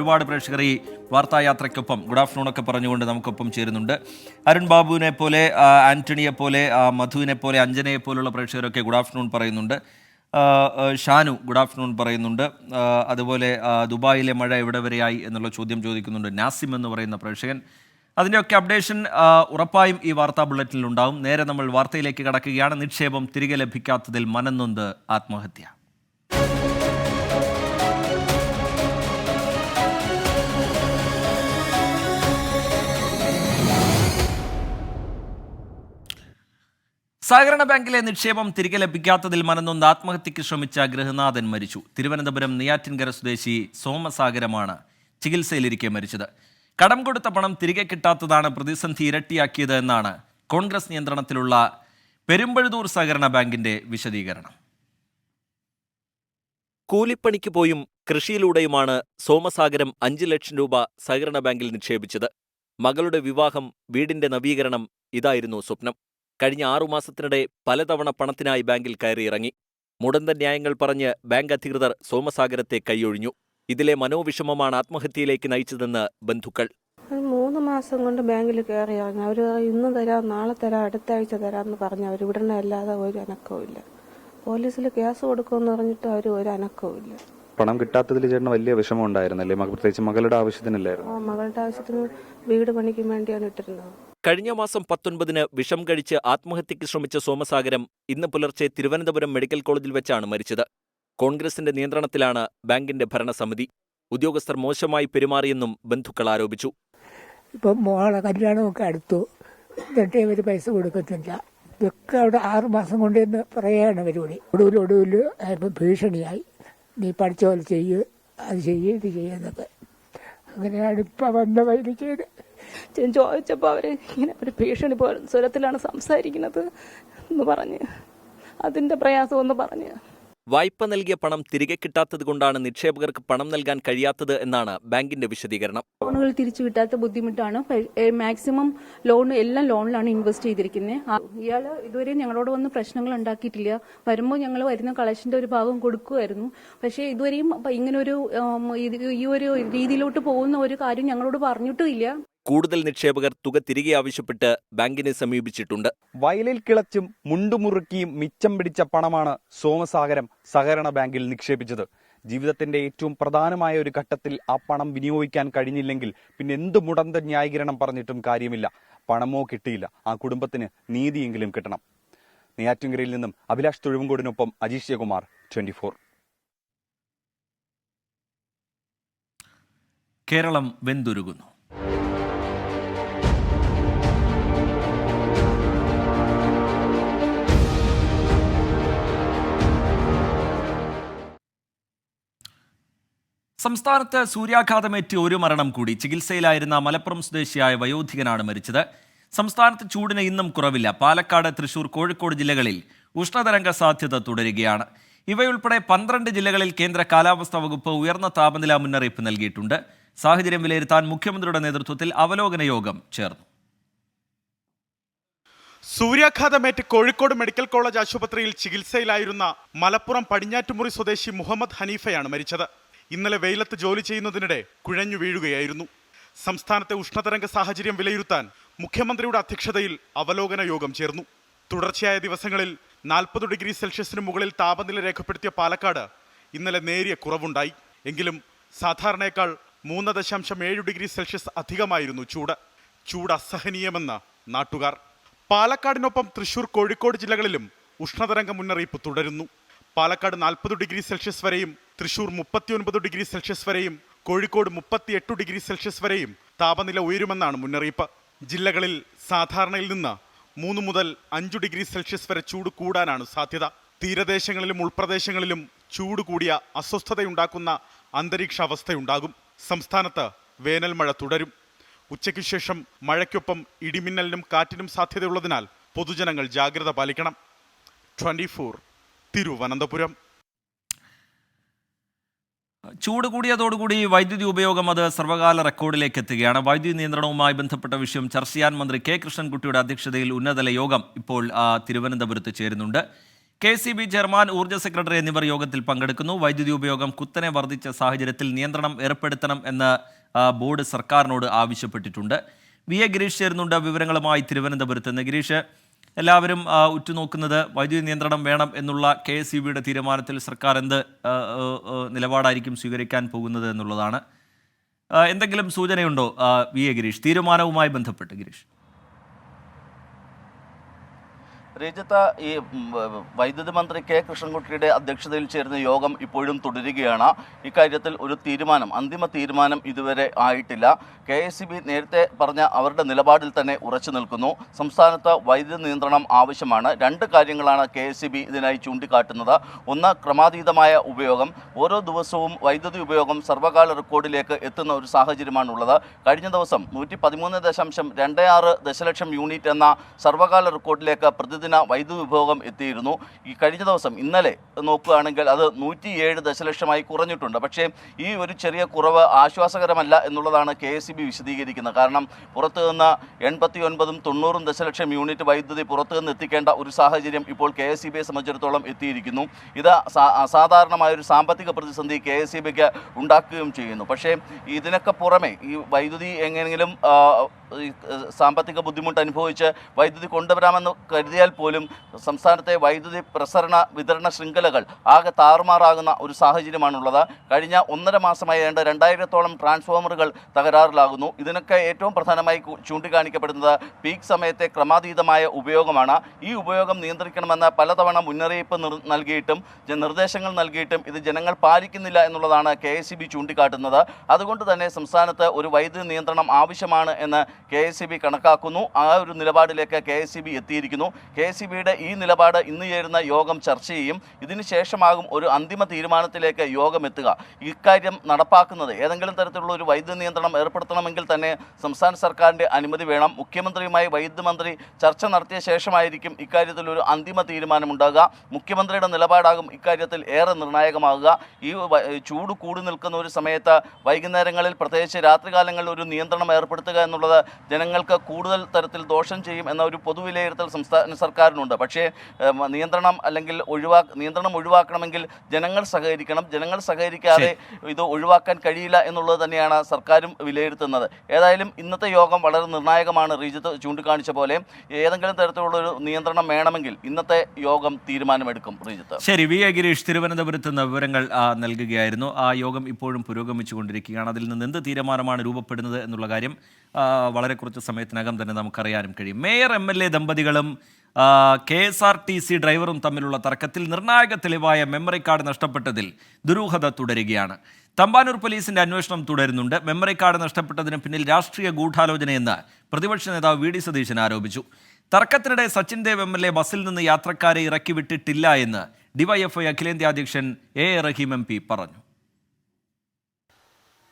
ഒരുപാട് പ്രേക്ഷകർ ഈ വാർത്തായാത്രയ്ക്കൊപ്പം ഗുഡ് ആഫ്റ്റർനൂൺ ഒക്കെ പറഞ്ഞുകൊണ്ട് നമുക്കൊപ്പം ചേരുന്നുണ്ട്. അരുൺ ബാബുവിനെ പോലെ, ആന്റണിയെ പോലെ, മധുവിനെ പോലെ, അഞ്ജനയെ പോലുള്ള പ്രേക്ഷകരൊക്കെ ഗുഡ് ആഫ്റ്റർനൂൺ പറയുന്നുണ്ട്. ഷാനു ഗുഡ് ആഫ്റ്റർനൂൺ പറയുന്നുണ്ട്. അതുപോലെ ദുബായിലെ മഴ എവിടെ വരെയായി എന്നുള്ള ചോദ്യം ചോദിക്കുന്നുണ്ട് നാസിം എന്ന് പറയുന്ന പ്രേക്ഷകൻ. അതിൻ്റെയൊക്കെ അപ്ഡേഷൻ ഉറപ്പായും ഈ വാർത്താ ബുള്ളറ്റിനിൽ ഉണ്ടാവും. നേരെ നമ്മൾ വാർത്തയിലേക്ക് കടക്കുകയാണ്. നിക്ഷേപം തിരികെ ലഭിക്കാത്തതിൽ മനംനൊന്ത് ആത്മഹത്യ. സഹകരണ ബാങ്കിലെ നിക്ഷേപം തിരികെ ലഭിക്കാത്തതിൽ മനംനൊന്ത് ആത്മഹത്യയ്ക്ക് ശ്രമിച്ച ഗൃഹനാഥൻ മരിച്ചു. തിരുവനന്തപുരം നെയ്യാറ്റിൻകര സ്വദേശി സോമസാഗരമാണ് ചികിത്സയിലിരിക്കെ മരിച്ചത്. കടം കൊടുത്ത പണം തിരികെ കിട്ടാത്തതാണ് പ്രതിസന്ധി ഇരട്ടിയാക്കിയത് എന്നാണ് കോൺഗ്രസ് നിയന്ത്രണത്തിലുള്ള പെരുമ്പഴുതൂർ സഹകരണ ബാങ്കിന്റെ വിശദീകരണം. കൂലിപ്പണിക്ക് പോയും കൃഷിയിലൂടെയുമാണ് സോമസാഗരം 5 ലക്ഷം രൂപ സഹകരണ ബാങ്കിൽ നിക്ഷേപിച്ചത്. മകളുടെ വിവാഹം, വീടിന്റെ നവീകരണം, ഇതായിരുന്നു സ്വപ്നം. കഴിഞ്ഞ 6 മാസത്തിനിടെ പലതവണ പണത്തിനായി ബാങ്കിൽ കയറിയിറങ്ങി. മുടന്തൻ ന്യായങ്ങൾ പറഞ്ഞ് ബാങ്ക് അധികൃതർ സോമസാഗരത്തെ കൈയൊഴിഞ്ഞു. ഇതിലെ മനോവിഷമമാണ് ആത്മഹത്യയിലേക്ക് നയിച്ചതെന്ന് ബന്ധുക്കൾ. 3 മാസം കൊണ്ട് ബാങ്കിൽ കയറി ഇറങ്ങി. അവർ ഇന്ന് തരാം, നാളെ തരാം, അടുത്ത ആഴ്ച തരാമെന്ന് പറഞ്ഞ് അവർ ഇവിടുന്ന് അല്ലാതെ ഒരു അനക്കവും ഇല്ല. പോലീസിൽ കേസ് കൊടുക്കുമെന്ന് പറഞ്ഞിട്ട് അവർ ഒരു അനക്കവും ഇല്ല. പണം കിട്ടാത്തതിൽ ചേട്ടന് വലിയ വിഷമം ഉണ്ടായിരുന്നല്ലേ? പ്രത്യേകിച്ച് മകളുടെ ആവശ്യത്തിനല്ലായിരുന്നു? മകളുടെ ആവശ്യത്തിന് വീട് പണിക്ക് വേണ്ടിയാണ് ഇട്ടിരുന്നത്. കഴിഞ്ഞ മാസം 19-ന് വിഷം കഴിച്ച് ആത്മഹത്യയ്ക്ക് ശ്രമിച്ച സോമസാഗരം ഇന്ന് പുലർച്ചെ തിരുവനന്തപുരം മെഡിക്കൽ കോളേജിൽ വെച്ചാണ് മരിച്ചത്. കോൺഗ്രസിന്റെ നിയന്ത്രണത്തിലാണ് ബാങ്കിന്റെ ഭരണസമിതി. ഉദ്യോഗസ്ഥർ മോശമായി പെരുമാറിയെന്നും ബന്ധുക്കൾ ആരോപിച്ചു. ഇപ്പം മോളെ കല്യാണമൊക്കെ അടുത്തു, എന്നിട്ട് ഇവർ പൈസ കൊടുക്കത്തില്ല. ഇതൊക്കെ അവിടെ 6 മാസം കൊണ്ടെന്ന് പറയുകയാണ് പരിപാടി. ഒടുവിൽ ഭീഷണിയായി, നീ പഠിച്ച പോലെ ചെയ്യ്, അത് ചെയ്യ്, ഇത് ചെയ്യുന്നൊക്കെ. അങ്ങനെയാണ് ഇപ്പം വന്ന വൈദ്യ ചെയ്ത്. ചോദിച്ചപ്പോൾ അവർ ഇങ്ങനെ ഒരു ഭീഷണി പോലെ സ്വരത്തിലാണ് സംസാരിക്കുന്നത് എന്ന് പറഞ്ഞ്, അതിന്റെ പ്രയാസം എന്ന് പറഞ്ഞ്. വായ്പ നൽകിയ പണം തിരികെ കിട്ടാത്തതുകൊണ്ടാണ് നിക്ഷേപകർക്ക് പണം നൽകാൻ കഴിയാത്തത് എന്നാണ് ബാങ്കിന്റെ വിശദീകരണം. ലോണുകൾ തിരിച്ചു കിട്ടാത്ത ബുദ്ധിമുട്ടാണ്. മാക്സിമം എല്ലാം ലോണിലാണ് ഇൻവെസ്റ്റ് ചെയ്തിരിക്കുന്നത്. ഇയാൾ ഇതുവരെ ഞങ്ങളോട് വന്ന് പ്രശ്നങ്ങൾ ഉണ്ടാക്കിയിട്ടില്ല. വരുമ്പോൾ ഞങ്ങൾ വരുന്ന കളക്ഷന്റെ ഒരു ഭാഗം കൊടുക്കുമായിരുന്നു. പക്ഷേ ഇതുവരെയും ഇങ്ങനൊരു ഈ ഒരു രീതിയിലോട്ട് പോകുന്ന ഒരു കാര്യം ഞങ്ങളോട് പറഞ്ഞിട്ടുമില്ല. കൂടുതൽ നിക്ഷേപകർ തുക തിരികെ ആവശ്യപ്പെട്ട് ബാങ്കിനെ സമീപിച്ചിട്ടുണ്ട്. വയലിൽ കിളച്ചും മുണ്ടുമുറുക്കിയും മിച്ചം പിടിച്ച പണമാണ് സോമസാഗരം സഹകരണ ബാങ്കിൽ നിക്ഷേപിച്ചത്. ജീവിതത്തിന്റെ ഏറ്റവും പ്രധാനമായ ഒരു ഘട്ടത്തിൽ ആ പണം വിനിയോഗിക്കാൻ കഴിഞ്ഞില്ലെങ്കിൽ പിന്നെ എന്ത് മുടന്ത ന്യായീകരണം പറഞ്ഞിട്ടും കാര്യമില്ല. പണമോ കിട്ടിയില്ല, ആ കുടുംബത്തിന് നീതിയെങ്കിലും കിട്ടണം. നെയ്യാറ്റിൻകരയിൽ നിന്നും അഭിലാഷ് തൊഴുവങ്കോടിനൊപ്പം അജീഷ് കുമാർ, 24. കേരളം വെന്തുരുകുന്നു. സംസ്ഥാനത്ത് സൂര്യാഘാതമേറ്റ് ഒരു മരണം കൂടി. ചികിത്സയിലായിരുന്ന മലപ്പുറം സ്വദേശിയായ വയോധികനാണ് മരിച്ചത്. സംസ്ഥാനത്ത് ചൂടിന് ഇന്നും കുറവില്ല. പാലക്കാട്, തൃശൂർ, കോഴിക്കോട് ജില്ലകളിൽ ഉഷ്ണതരംഗ സാധ്യത തുടരുകയാണ്. ഇവയുൾപ്പെടെ 12 ജില്ലകളിൽ കേന്ദ്ര കാലാവസ്ഥാ വകുപ്പ് ഉയർന്ന താപനില മുന്നറിയിപ്പ് നൽകിയിട്ടുണ്ട്. സാഹചര്യം വിലയിരുത്താൻ മുഖ്യമന്ത്രിയുടെ നേതൃത്വത്തിൽ അവലോകന യോഗം ചേർന്നു. സൂര്യാഘാതമേറ്റ് കോഴിക്കോട് മെഡിക്കൽ കോളേജ് ആശുപത്രിയിൽ ചികിത്സയിലായിരുന്ന മലപ്പുറം പടിഞ്ഞാറ്റുമുറി സ്വദേശി മുഹമ്മദ് ഹനീഫയാണ് മരിച്ചത്. ഇന്നലെ വെയിലത്ത് ജോലി ചെയ്യുന്നതിനിടെ കുഴഞ്ഞു വീഴുകയായിരുന്നു. സംസ്ഥാനത്തെ ഉഷ്ണതരംഗ സാഹചര്യം വിലയിരുത്താൻ മുഖ്യമന്ത്രിയുടെ അധ്യക്ഷതയിൽ അവലോകന യോഗം ചേർന്നു. തുടർച്ചയായ ദിവസങ്ങളിൽ 40 ഡിഗ്രി സെൽഷ്യസിന് മുകളിൽ താപനില രേഖപ്പെടുത്തിയ പാലക്കാട് ഇന്നലെ നേരിയ കുറവുണ്ടായി. എങ്കിലും സാധാരണയേക്കാൾ 3.7 ഡിഗ്രി സെൽഷ്യസ് അധികമായിരുന്നു ചൂട് അസഹനീയമെന്ന് നാട്ടുകാർ. പാലക്കാടിനൊപ്പം തൃശൂർ, കോഴിക്കോട് ജില്ലകളിലും ഉഷ്ണതരംഗ മുന്നറിയിപ്പ് തുടരുന്നു. പാലക്കാട് 40 ഡിഗ്രി സെൽഷ്യസ് വരെയും, തൃശൂർ 39 ഡിഗ്രി സെൽഷ്യസ് വരെയും, കോഴിക്കോട് 38 ഡിഗ്രി സെൽഷ്യസ് വരെയും താപനില ഉയരുമെന്നാണ് മുന്നറിയിപ്പ്. ജില്ലകളിൽ സാധാരണയിൽ നിന്ന് 3 മുതൽ 5 ഡിഗ്രി സെൽഷ്യസ് വരെ ചൂട് കൂടാനാണ് സാധ്യത. തീരദേശങ്ങളിലും ഉൾപ്രദേശങ്ങളിലും ചൂട് കൂടിയ അസ്വസ്ഥതയുണ്ടാക്കുന്ന അന്തരീക്ഷാവസ്ഥയുണ്ടാകും. സംസ്ഥാനത്ത് വേനൽ മഴ തുടരും. ഉച്ചയ്ക്ക് ശേഷം മഴയ്ക്കൊപ്പം ഇടിമിന്നലിനും കാറ്റിനും സാധ്യതയുള്ളതിനാൽ പൊതുജനങ്ങൾ ജാഗ്രത പാലിക്കണം. 24 തിരുവനന്തപുരം. ചൂട് കൂടിയതോടുകൂടി വൈദ്യുതി ഉപയോഗം അത് സർവകാല റെക്കോർഡിലേക്ക് എത്തുകയാണ്. വൈദ്യുതി നിയന്ത്രണവുമായി ബന്ധപ്പെട്ട വിഷയം ചർച്ച ചെയ്യാൻ മന്ത്രി കെ കൃഷ്ണൻകുട്ടിയുടെ അധ്യക്ഷതയിൽ ഉന്നതതല യോഗം ഇപ്പോൾ തിരുവനന്തപുരത്ത് ചേരുന്നുണ്ട്. KCB ചെയർമാൻ, ഊർജ്ജ സെക്രട്ടറി എന്നിവർ യോഗത്തിൽ പങ്കെടുക്കുന്നു. വൈദ്യുതി ഉപയോഗം കുത്തനെ വർദ്ധിച്ച സാഹചര്യത്തിൽ നിയന്ത്രണം ഏർപ്പെടുത്തണം എന്ന് ബോർഡ് സർക്കാരിനോട് ആവശ്യപ്പെട്ടിട്ടുണ്ട്. VA ഗിരീഷ് ചേരുന്നുണ്ട് വിവരങ്ങളുമായി തിരുവനന്തപുരത്ത് നിന്ന്. ഗിരീഷ്, എല്ലാവരും ഉറ്റുനോക്കുന്നത് വൈദ്യുതി നിയന്ത്രണം വേണം എന്നുള്ള KSEBയുടെ തീരുമാനത്തിൽ സർക്കാർ എന്ത് നിലപാടായിരിക്കും സ്വീകരിക്കാൻ പോകുന്നത് എന്നുള്ളതാണ്. എന്തെങ്കിലും സൂചനയുണ്ടോ VA ഗിരീഷ്, തീരുമാനവുമായി ബന്ധപ്പെട്ട്? ഗിരീഷ്, രഞ്ജിത്ത്, ഈ വൈദ്യുതി മന്ത്രി കെ കൃഷ്ണൻകുട്ടിയുടെ അധ്യക്ഷതയിൽ ചേരുന്ന യോഗം ഇപ്പോഴും തുടരുകയാണ്. ഇക്കാര്യത്തിൽ ഒരു അന്തിമ തീരുമാനം ഇതുവരെ ആയിട്ടില്ല. KSEB നേരത്തെ പറഞ്ഞ അവരുടെ നിലപാടിൽ തന്നെ ഉറച്ചു നിൽക്കുന്നു. സംസ്ഥാനത്ത് വൈദ്യുതി നിയന്ത്രണം ആവശ്യമാണ്. രണ്ട് കാര്യങ്ങളാണ് KSEB ഇതിനായി ചൂണ്ടിക്കാട്ടുന്നത്. ഒന്ന്, ക്രമാതീതമായ ഉപയോഗം. ഓരോ ദിവസവും വൈദ്യുതി ഉപയോഗം സർവ്വകാല റെക്കോർഡിലേക്ക് എത്തുന്ന ഒരു സാഹചര്യമാണുള്ളത്. കഴിഞ്ഞ ദിവസം 113.26 ദശലക്ഷം യൂണിറ്റ് എന്ന സർവ്വകാല റെക്കോർഡിലേക്ക് പ്രതിദിന വൈദ്യുതി ഉപഭോഗം എത്തിയിരുന്നു. ഈ കഴിഞ്ഞ ദിവസം ഇന്നലെ നോക്കുകയാണെങ്കിൽ അത് 107 ദശലക്ഷമായി കുറഞ്ഞിട്ടുണ്ട്. പക്ഷേ ഈ ഒരു ചെറിയ കുറവ് ആശ്വാസകരമല്ല എന്നുള്ളതാണ് KSEB വിശദീകരിക്കുന്നത്. കാരണം പുറത്തു നിന്ന് 89ഉം 90ഉം ദശലക്ഷം യൂണിറ്റ് വൈദ്യുതി പുറത്തു നിന്ന് എത്തിക്കേണ്ട ഒരു സാഹചര്യം ഇപ്പോൾ KSEBയെ സംബന്ധിച്ചിടത്തോളം എത്തിയിരിക്കുന്നു. ഇത് അസാധാരണമായൊരു സാമ്പത്തിക പ്രതിസന്ധി KSEBയ്ക്ക് ഉണ്ടാക്കുകയും ചെയ്യുന്നു. പക്ഷേ ഇതിനൊക്കെ പുറമെ ഈ വൈദ്യുതി എങ്ങനെയെങ്കിലും സാമ്പത്തിക ബുദ്ധിമുട്ട് അനുഭവിച്ച് വൈദ്യുതി കൊണ്ടുവരാമെന്ന് കരുതിയാൽ പോലും സംസ്ഥാനത്തെ വൈദ്യുതി പ്രസരണ വിതരണ ശൃംഖലകൾ ആകെ താറുമാറാകുന്ന ഒരു സാഹചര്യമാണുള്ളത്. കഴിഞ്ഞ 1.5 മാസമായി 2000-ഓളം ട്രാൻസ്ഫോമറുകൾ തകരാറിലാകുന്നു. ഇതിനൊക്കെ ഏറ്റവും പ്രധാനമായി ചൂണ്ടിക്കാണിക്കപ്പെടുന്നത് പീക്ക് സമയത്തെ ക്രമാതീതമായ ഉപയോഗമാണ്. ഈ ഉപയോഗം നിയന്ത്രിക്കണമെന്ന് പലതവണ മുന്നറിയിപ്പ് നൽകിയിട്ടും നിർദ്ദേശങ്ങൾ നൽകിയിട്ടും ഇത് ജനങ്ങൾ പാലിക്കുന്നില്ല എന്നുള്ളതാണ് KSEB ചൂണ്ടിക്കാട്ടുന്നത്. അതുകൊണ്ട് തന്നെ സംസ്ഥാനത്ത് ഒരു വൈദ്യുതി നിയന്ത്രണം ആവശ്യമാണ് എന്ന് KSEB കണക്കാക്കുന്നു. ആ ഒരു നിലപാടിലേക്ക് KSEB എത്തിയിരിക്കുന്നു. KSEBയുടെ ഈ നിലപാട് ഇന്ന് ചേരുന്ന യോഗം ചർച്ച ചെയ്യും. ഇതിനുശേഷമാകും ഒരു അന്തിമ തീരുമാനത്തിലേക്ക് യോഗം എത്തുക. ഇക്കാര്യം നടപ്പാക്കുന്നത് ഏതെങ്കിലും തരത്തിലുള്ള ഒരു വൈദ്യുതി നിയന്ത്രണം ഏർപ്പെടുത്തണമെങ്കിൽ തന്നെ സംസ്ഥാന സർക്കാരിൻ്റെ അനുമതി വേണം. മുഖ്യമന്ത്രിയുമായി വൈദ്യുതി മന്ത്രി ചർച്ച നടത്തിയ ശേഷമായിരിക്കും ഇക്കാര്യത്തിൽ ഒരു അന്തിമ തീരുമാനമുണ്ടാകുക. മുഖ്യമന്ത്രിയുടെ നിലപാടാകും ഇക്കാര്യത്തിൽ ഏറെ നിർണായകമാകുക. ഈ ചൂട് കൂടി നിൽക്കുന്ന ഒരു സമയത്ത് വൈകുന്നേരങ്ങളിൽ, പ്രത്യേകിച്ച് രാത്രികാലങ്ങളിൽ ഒരു നിയന്ത്രണം ഏർപ്പെടുത്തുക എന്നുള്ളത് ജനങ്ങൾക്ക് കൂടുതൽ തരത്തിൽ ദോഷം ചെയ്യും എന്ന ഒരു പൊതുവിലയിരുത്തൽ സംസ്ഥാന സർക്കാരിനുണ്ട്. പക്ഷേ നിയന്ത്രണം ഒഴിവാക്കണമെങ്കിൽ ജനങ്ങൾ സഹകരിക്കണം. ജനങ്ങൾ സഹകരിക്കാതെ ഇത് ഒഴിവാക്കാൻ കഴിയില്ല എന്നുള്ളത് തന്നെയാണ് സർക്കാരും വിലയിരുത്തുന്നത്. ഏതായാലും ഇന്നത്തെ യോഗം വളരെ നിർണായകമാണ്. റീജിത്ത് ചൂണ്ടിക്കാണിച്ച പോലെ ഏതെങ്കിലും തരത്തിലുള്ള ഒരു നിയന്ത്രണം വേണമെങ്കിൽ ഇന്നത്തെ യോഗം തീരുമാനമെടുക്കും. റീജിത്ത്, ശരി. VA ഗിരീഷ് തിരുവനന്തപുരത്ത് നിന്ന് വിവരങ്ങൾ നൽകുകയായിരുന്നു. ആ യോഗം ഇപ്പോഴും പുരോഗമിച്ചുകൊണ്ടിരിക്കുകയാണ്. അതിൽ നിന്ന് എന്ത് തീരുമാനമാണ് രൂപപ്പെടുന്നത് എന്നുള്ള കാര്യം വളരെ കുറച്ച് സമയത്തിനകം തന്നെ നമുക്കറിയാനും കഴിയും. മേയർ MLA ദമ്പതികളും KSRTC ഡ്രൈവറും തമ്മിലുള്ള തർക്കത്തിൽ നിർണായക തെളിവായ മെമ്മറി കാർഡ് നഷ്ടപ്പെട്ടതിൽ ദുരൂഹത തുടരുകയാണ്. തമ്പാനൂർ പോലീസിന്റെ അന്വേഷണം തുടരുന്നുണ്ട്. മെമ്മറി കാർഡ് നഷ്ടപ്പെട്ടതിന് പിന്നിൽ രാഷ്ട്രീയ ഗൂഢാലോചനയെന്ന് പ്രതിപക്ഷ നേതാവ് VD സതീശൻ ആരോപിച്ചു. തർക്കത്തിനിടെ സച്ചിൻ ദേവ് MLA ബസ്സിൽ നിന്ന് യാത്രക്കാരെ ഇറക്കി വിട്ടിട്ടില്ല എന്ന് DYFI അഖിലേന്ത്യാ അധ്യക്ഷൻ A റഹീം MP പറഞ്ഞു.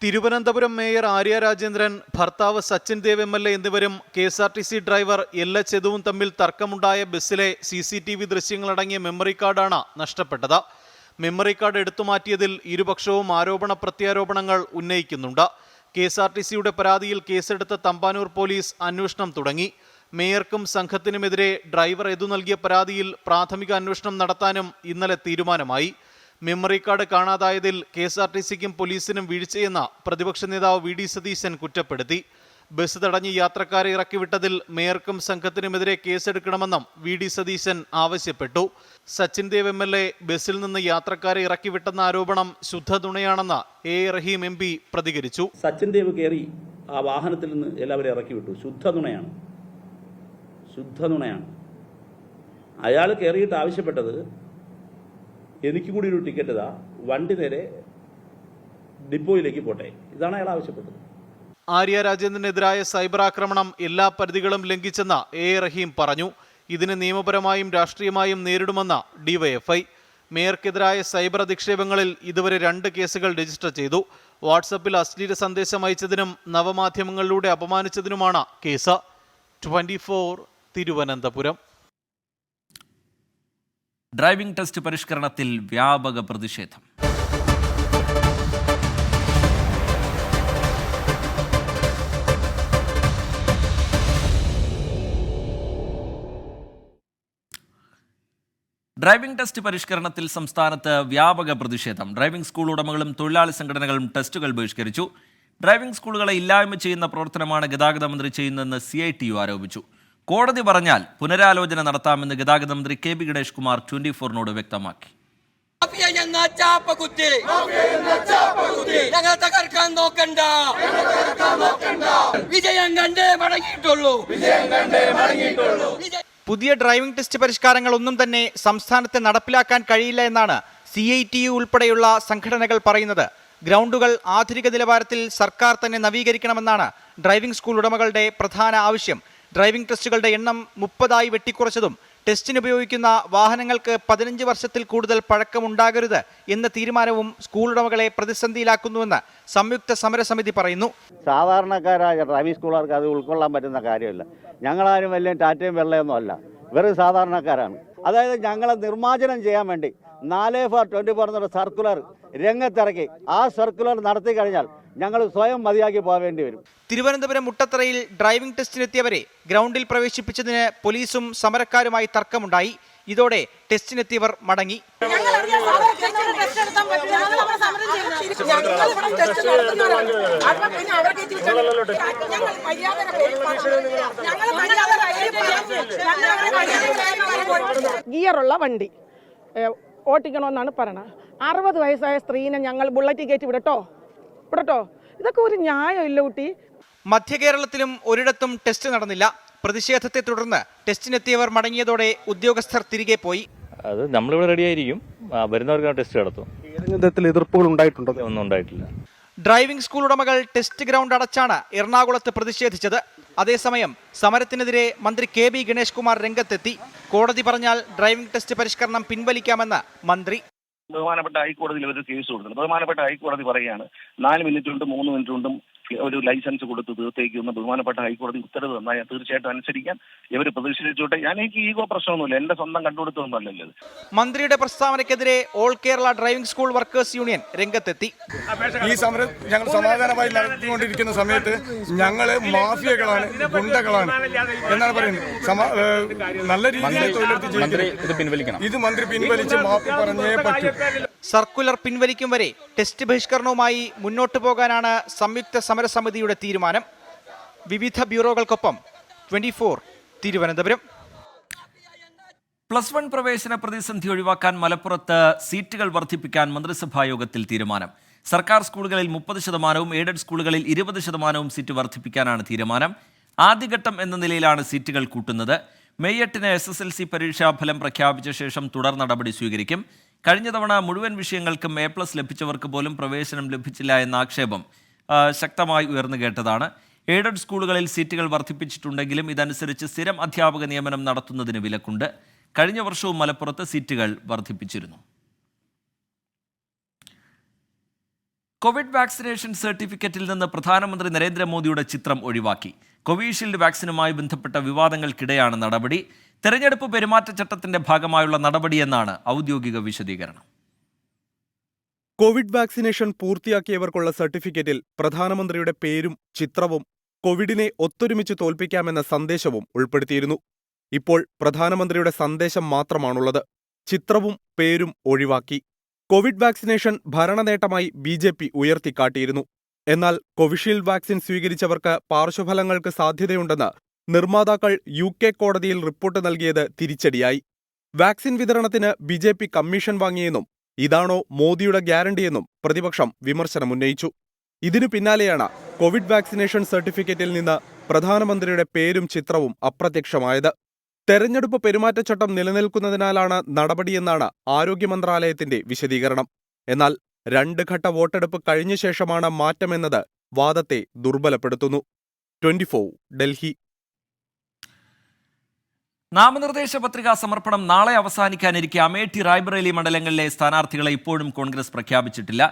തിരുവനന്തപുരം മേയർ ആര്യ രാജേന്ദ്രൻ, ഭർത്താവ് സച്ചിൻ ദേവ് MLA എന്നിവരും KSRTC ഡ്രൈവർ LH യദുവും തമ്മിൽ തർക്കമുണ്ടായ ബസ്സിലെ CCTV ദൃശ്യങ്ങളടങ്ങിയ മെമ്മറി കാർഡാണ് നഷ്ടപ്പെട്ടത്. മെമ്മറി കാർഡ് എടുത്തുമാറ്റിയതിൽ ഇരുപക്ഷവും ആരോപണ പ്രത്യാരോപണങ്ങൾ ഉന്നയിക്കുന്നുണ്ട്. KSRTCയുടെ പരാതിയിൽ കേസെടുത്ത തമ്പാനൂർ പോലീസ് അന്വേഷണം തുടങ്ങി. മേയർക്കും സംഘത്തിനുമെതിരെ ഡ്രൈവർ യദു നൽകിയ പരാതിയിൽ പ്രാഥമിക അന്വേഷണം നടത്താനും ഇന്നലെ തീരുമാനമായി. മെമ്മറി കാർഡ് കാണാതായതിൽ KSRTCക്കും പോലീസിനും വീഴ്ചയെന്ന പ്രതിപക്ഷ നേതാവ് VD സതീശൻ കുറ്റപ്പെടുത്തി. ബസ് തടഞ്ഞ് യാത്രക്കാരെ ഇറക്കിവിട്ടതിൽ മേയർക്കും സംഘത്തിനുമെതിരെ കേസെടുക്കണമെന്നും VD സതീശൻ ആവശ്യപ്പെട്ടു. സച്ചിൻ ദേവ് MLA ബസ്സിൽ നിന്ന് യാത്രക്കാരെ ഇറക്കിവിട്ടെന്ന ആരോപണം ശുദ്ധനുണയാണെന്ന് A റഹീം MP പ്രതികരിച്ചു. സച്ചിൻ ദേവ് കയറി ആ വാഹനത്തിൽ നിന്ന് എല്ലാവരും ഇറക്കിവിട്ടു. ശുദ്ധനുണയാണ്. അയാൾ കയറിയിട്ട് ആവശ്യപ്പെട്ടത് എനിക്കും കൂടി ഒരു ടിക്കറ്റ് ഇതാ, വണ്ടി നേരെ ഡിപ്പോയിലേക്ക് പോട്ടെ. ഇതാണ് അയാൾ ആവശ്യപ്പെട്ടത്. ആര്യ രാജേന്ദ്രനെതിരായ സൈബർ ആക്രമണം എല്ലാ പരിധികളും ലംഘിച്ചെന്ന് A റഹീം പറഞ്ഞു. ഇതിന് നിയമപരമായും രാഷ്ട്രീയമായും നേരിടുമെന്ന് DYFI. മേയർക്കെതിരായ സൈബർ അധിക്ഷേപങ്ങളിൽ ഇതുവരെ 2 കേസുകൾ രജിസ്റ്റർ ചെയ്തു. വാട്സപ്പിൽ അശ്ലീല സന്ദേശം അയച്ചതിനും നവമാധ്യമങ്ങളിലൂടെ അപമാനിച്ചതിനുമാണ് കേസ്. 24 തിരുവനന്തപുരം. ഡ്രൈവിംഗ് ടെസ്റ്റ് പരിഷ്കരണത്തിൽ വ്യാപക പ്രതിഷേധം. ഡ്രൈവിംഗ് ടെസ്റ്റ് പരിഷ്കരണത്തിൽ സംസ്ഥാനത്ത് വ്യാപക പ്രതിഷേധം. ഡ്രൈവിംഗ് സ്കൂൾ ഉടമകളും തൊഴിലാളി സംഘടനകളും ടെസ്റ്റുകൾ ബഹിഷ്കരിച്ചു. ഡ്രൈവിംഗ് സ്കൂളുകളെ ഇല്ലായ്മ ചെയ്യുന്ന പ്രവർത്തനമാണ് ഗതാഗത മന്ത്രി ചെയ്യുന്നതെന്ന് CITU ആരോപിച്ചു. കോടതി പറഞ്ഞാൽ പുനരാലോചന നടത്താമെന്ന് ഗതാഗത മന്ത്രി KB ഗണേഷ് കുമാർ 24നോട് വ്യക്തമാക്കി. പുതിയ ഡ്രൈവിംഗ് ടെസ്റ്റ് പരിഷ്കാരങ്ങൾ ഒന്നും തന്നെ സംസ്ഥാനത്ത് നടപ്പിലാക്കാൻ കഴിയില്ല എന്നാണ് CITU ഉൾപ്പെടെയുള്ള സംഘടനകൾ പറയുന്നത്. ഗ്രൗണ്ടുകൾ ആധുനിക നിലവാരത്തിൽ സർക്കാർ തന്നെ നവീകരിക്കണമെന്നാണ് ഡ്രൈവിംഗ് സ്കൂൾ ഉടമകളുടെ പ്രധാന ആവശ്യം. ഡ്രൈവിംഗ് ടെസ്റ്റുകളുടെ എണ്ണം 30ആയി വെട്ടിക്കുറച്ചതും ടെസ്റ്റിന് ഉപയോഗിക്കുന്ന വാഹനങ്ങൾക്ക് 15 വർഷത്തിൽ കൂടുതൽ പഴക്കമുണ്ടാകരുത് എന്ന തീരുമാനവും സ്കൂൾ ഉടമകളെ പ്രതിസന്ധിയിലാക്കുന്നുവെന്ന് സംയുക്ത സമരസമിതി പറയുന്നു. സാധാരണക്കാരായ ഡ്രൈവിംഗ് സ്കൂളുകാർക്ക് അത് ഉൾക്കൊള്ളാൻ പറ്റുന്ന കാര്യമില്ല. ഞങ്ങളാരും വലിയ ടാറ്റയും വെള്ളയൊന്നും അല്ല, വെറും സാധാരണക്കാരാണ്. അതായത് ഞങ്ങളെ നിർമ്മാർജ്ജനം ചെയ്യാൻ വേണ്ടി 4/24 എന്നൊരു സർക്കുലർ രംഗത്തിറക്കി. ആ സർക്കുലർ നടത്തി കഴിഞ്ഞാൽ ഞങ്ങൾ സ്വയം മതിയാക്കി പോവേണ്ടി വരും. തിരുവനന്തപുരം മുട്ടത്തറയിൽ ഡ്രൈവിംഗ് ടെസ്റ്റിനെത്തിയവരെ ഗ്രൗണ്ടിൽ പ്രവേശിപ്പിച്ചതിന് പോലീസും സമരക്കാരുമായി തർക്കമുണ്ടായി. ഇതോടെ ടെസ്റ്റിനെത്തിയവർ മടങ്ങി. ഗിയറുള്ള വണ്ടി ഓട്ടിക്കണമെന്നാണ് പറയണത്. 60 വയസ്സായ സ്ത്രീനെ ഞങ്ങൾ ബുള്ളറ്റ് കയറ്റി വിടട്ടോ. ഇതൊക്കെ ഒരു ന്യായമില്ല കുട്ടി. മധ്യ കേരളത്തിലും ഒരിടത്തും ടെസ്റ്റ് നടന്നില്ല. പ്രതിഷേധത്തെ തുടർന്ന് ടെസ്റ്റിനെത്തിയവർ മടങ്ങിയതോടെ ഉദ്യോഗസ്ഥർ തിരികെ പോയി. അത് നമ്മളിവിടെ റെഡി ആയിരിക്കും, വരുന്നവർക്ക് ടെസ്റ്റ് നടത്തും. ഏതെങ്കിലും തരത്തിൽ എതിർപ്പുകൾ ഉണ്ടായിട്ടുണ്ടോ? ഒന്നും ഉണ്ടായിട്ടില്ല. ഡ്രൈവിംഗ് സ്കൂൾ ഉടമകൾ ടെസ്റ്റ് ഗ്രൗണ്ട് അടച്ചാണ് എറണാകുളത്ത് പ്രതിഷേധിച്ചത്. അതേസമയം സമരത്തിനെതിരെ മന്ത്രി KB ഗണേഷ് കുമാർ രംഗത്തെത്തി. കോടതി പറഞ്ഞാൽ ഡ്രൈവിംഗ് ടെസ്റ്റ് പരിഷ്കരണം പിൻവലിക്കാമെന്ന് മന്ത്രി. ബഹുമാനപ്പെട്ട ഹൈക്കോടതിയിൽ ഒരു കേസ് കൊടുക്കുന്നത്. ബഹുമാനപ്പെട്ട ഹൈക്കോടതി പറയുകയാണ് 4 മിനിറ്റ് കൊണ്ടും 3 മിനിറ്റ് കൊണ്ടും ഒരു ലൈസൻസ് കൊടുത്ത് തീർത്തേക്കുന്ന ബഹുമാനപ്പെട്ട ഹൈക്കോടതി ഉത്തരവ് തന്നാൽ ഞാൻ തീർച്ചയായിട്ടും അനുസരിക്കാൻ ഇവർ പ്രതിഷേധിച്ചോട്ടെ. ഞാൻ എനിക്ക് ഈഗോ പ്രശ്നമൊന്നുമില്ല, എന്റെ സ്വന്തം കണ്ടുപിടുത്തമൊന്നുമല്ലല്ലോ ഇത്. മന്ത്രിയുടെ പ്രസ്താവനയ്ക്കെതിരെ all Kerala driving school workers union രംഗത്തെത്തി. ഈ സമരം ഞങ്ങൾ സമാധാനമായി നടത്തിക്കൊണ്ടിരിക്കുന്ന സമയത്ത് ഞങ്ങൾ മാഫിയകളാണ്, ഗുണ്ടകളാണ് എന്നാണ് പറയുന്നത്. നല്ല രീതിയിൽ തൊഴിലെടുത്ത് ഇത് മന്ത്രി പിൻവലിച്ച് മാപ്പ് പറഞ്ഞേ പറ്റൂ. സർക്കുലർ പിൻവലിക്കും വരെ ടെസ്റ്റ് ബഹിഷ്കരണവുമായി മുന്നോട്ടു പോകാനാണ് സംയുക്ത സമരസമിതിയുടെ തീരുമാനം. വിവിധ ബ്യൂറോകൾക്കൊപ്പം 24 തിരുവനന്തപുരം. +1 പ്രവേശന പ്രതിസന്ധി ഒഴിവാക്കാൻ മലപ്പുറത്ത് സീറ്റുകൾ വർദ്ധിപ്പിക്കാൻ മന്ത്രിസഭാ യോഗത്തിൽ തീരുമാനം. സർക്കാർ സ്കൂളുകളിൽ 30%, എയ്ഡഡ് സ്കൂളുകളിൽ 20% സീറ്റ് വർദ്ധിപ്പിക്കാനാണ് തീരുമാനം. ആദ്യഘട്ടം എന്ന നിലയിലാണ് സീറ്റുകൾ കൂട്ടുന്നത്. മെയ് 8 SSLC പരീക്ഷാഫലം പ്രഖ്യാപിച്ച ശേഷം തുടർ നടപടി സ്വീകരിക്കും. കഴിഞ്ഞ തവണ മുഴുവൻ വിഷയങ്ങൾക്കും A+ ലഭിച്ചവർക്ക് പോലും പ്രവേശനം ലഭിച്ചില്ല എന്ന ആക്ഷേപം ശക്തമായി ഉയർന്നു കേട്ടതാണ്. എയ്ഡഡ് സ്കൂളുകളിൽ സീറ്റുകൾ വർദ്ധിപ്പിച്ചിട്ടുണ്ടെങ്കിലും ഇതനുസരിച്ച് സ്ഥിരം അധ്യാപക നിയമനം നടത്തുന്നതിന് വിലക്കുണ്ട്. കഴിഞ്ഞ വർഷവും മലപ്പുറത്ത് സീറ്റുകൾ വർദ്ധിപ്പിച്ചിരുന്നു. കോവിഡ് വാക്സിനേഷൻ സർട്ടിഫിക്കറ്റിൽ നിന്ന് പ്രധാനമന്ത്രി നരേന്ദ്രമോദിയുടെ ചിത്രം ഒഴിവാക്കി. കോവിഷീൽഡ് വാക്സിനുമായി ബന്ധപ്പെട്ട വിവാദങ്ങൾക്കിടെയാണ് നടപടി. തെരഞ്ഞെടുപ്പ് പെരുമാറ്റച്ചട്ടത്തിന്റെ ഭാഗമായുള്ള നടപടിയെന്നാണ് ഔദ്യോഗിക വിശദീകരണം. കോവിഡ് വാക്സിനേഷൻ പൂർത്തിയാക്കിയവർക്കുള്ള സർട്ടിഫിക്കറ്റിൽ പ്രധാനമന്ത്രിയുടെ പേരും ചിത്രവും കോവിഡിനെ ഒത്തൊരുമിച്ച് തോൽപ്പിക്കാമെന്ന സന്ദേശവും ഉൾപ്പെടുത്തിയിരുന്നു. ഇപ്പോൾ പ്രധാനമന്ത്രിയുടെ സന്ദേശം മാത്രമാണുള്ളത്. ചിത്രവും പേരും ഒഴിവാക്കി. കോവിഡ് വാക്സിനേഷൻ ഭരണനേട്ടമായി BJP ഉയർത്തിക്കാട്ടിയിരുന്നു. എന്നാൽ കോവിഷീൽഡ് വാക്സിൻ സ്വീകരിച്ചവർക്ക് പാർശ്വഫലങ്ങൾക്ക് സാധ്യതയുണ്ടെന്ന് നിർമ്മാതാക്കൾ UK കോടതിയിൽ റിപ്പോർട്ട് നൽകിയത് തിരിച്ചടിയായി. വാക്സിൻ വിതരണത്തിന് BJP കമ്മീഷൻ വാങ്ങിയെന്നും ഇതാണോ മോദിയുടെ ഗ്യാരണ്ടിയെന്നും പ്രതിപക്ഷം വിമർശനമുന്നയിച്ചു. ഇതിനു പിന്നാലെയാണ് കോവിഡ് വാക്സിനേഷൻ സർട്ടിഫിക്കറ്റിൽ നിന്ന് പ്രധാനമന്ത്രിയുടെ പേരും ചിത്രവും അപ്രത്യക്ഷമായത്. തെരഞ്ഞെടുപ്പ് പെരുമാറ്റച്ചട്ടം നിലനിൽക്കുന്നതിനാലാണ് നടപടിയെന്നാണ് ആരോഗ്യ മന്ത്രാലയത്തിന്റെ വിശദീകരണം. എന്നാൽ 2 ഘട്ട വോട്ടെടുപ്പ് കഴിഞ്ഞ ശേഷമാണ് മാറ്റമെന്നത് വാദത്തെ ദുർബലപ്പെടുത്തുന്നു. 24 ഡൽഹി. നാമനിർദ്ദേശ പത്രികാ സമർപ്പണം നാളെ അവസാനിക്കാനിരിക്കെ അമേഠി റായ്ബറേലി മണ്ഡലങ്ങളിലെ സ്ഥാനാർത്ഥികളെ ഇപ്പോഴും കോൺഗ്രസ് പ്രഖ്യാപിച്ചിട്ടില്ല.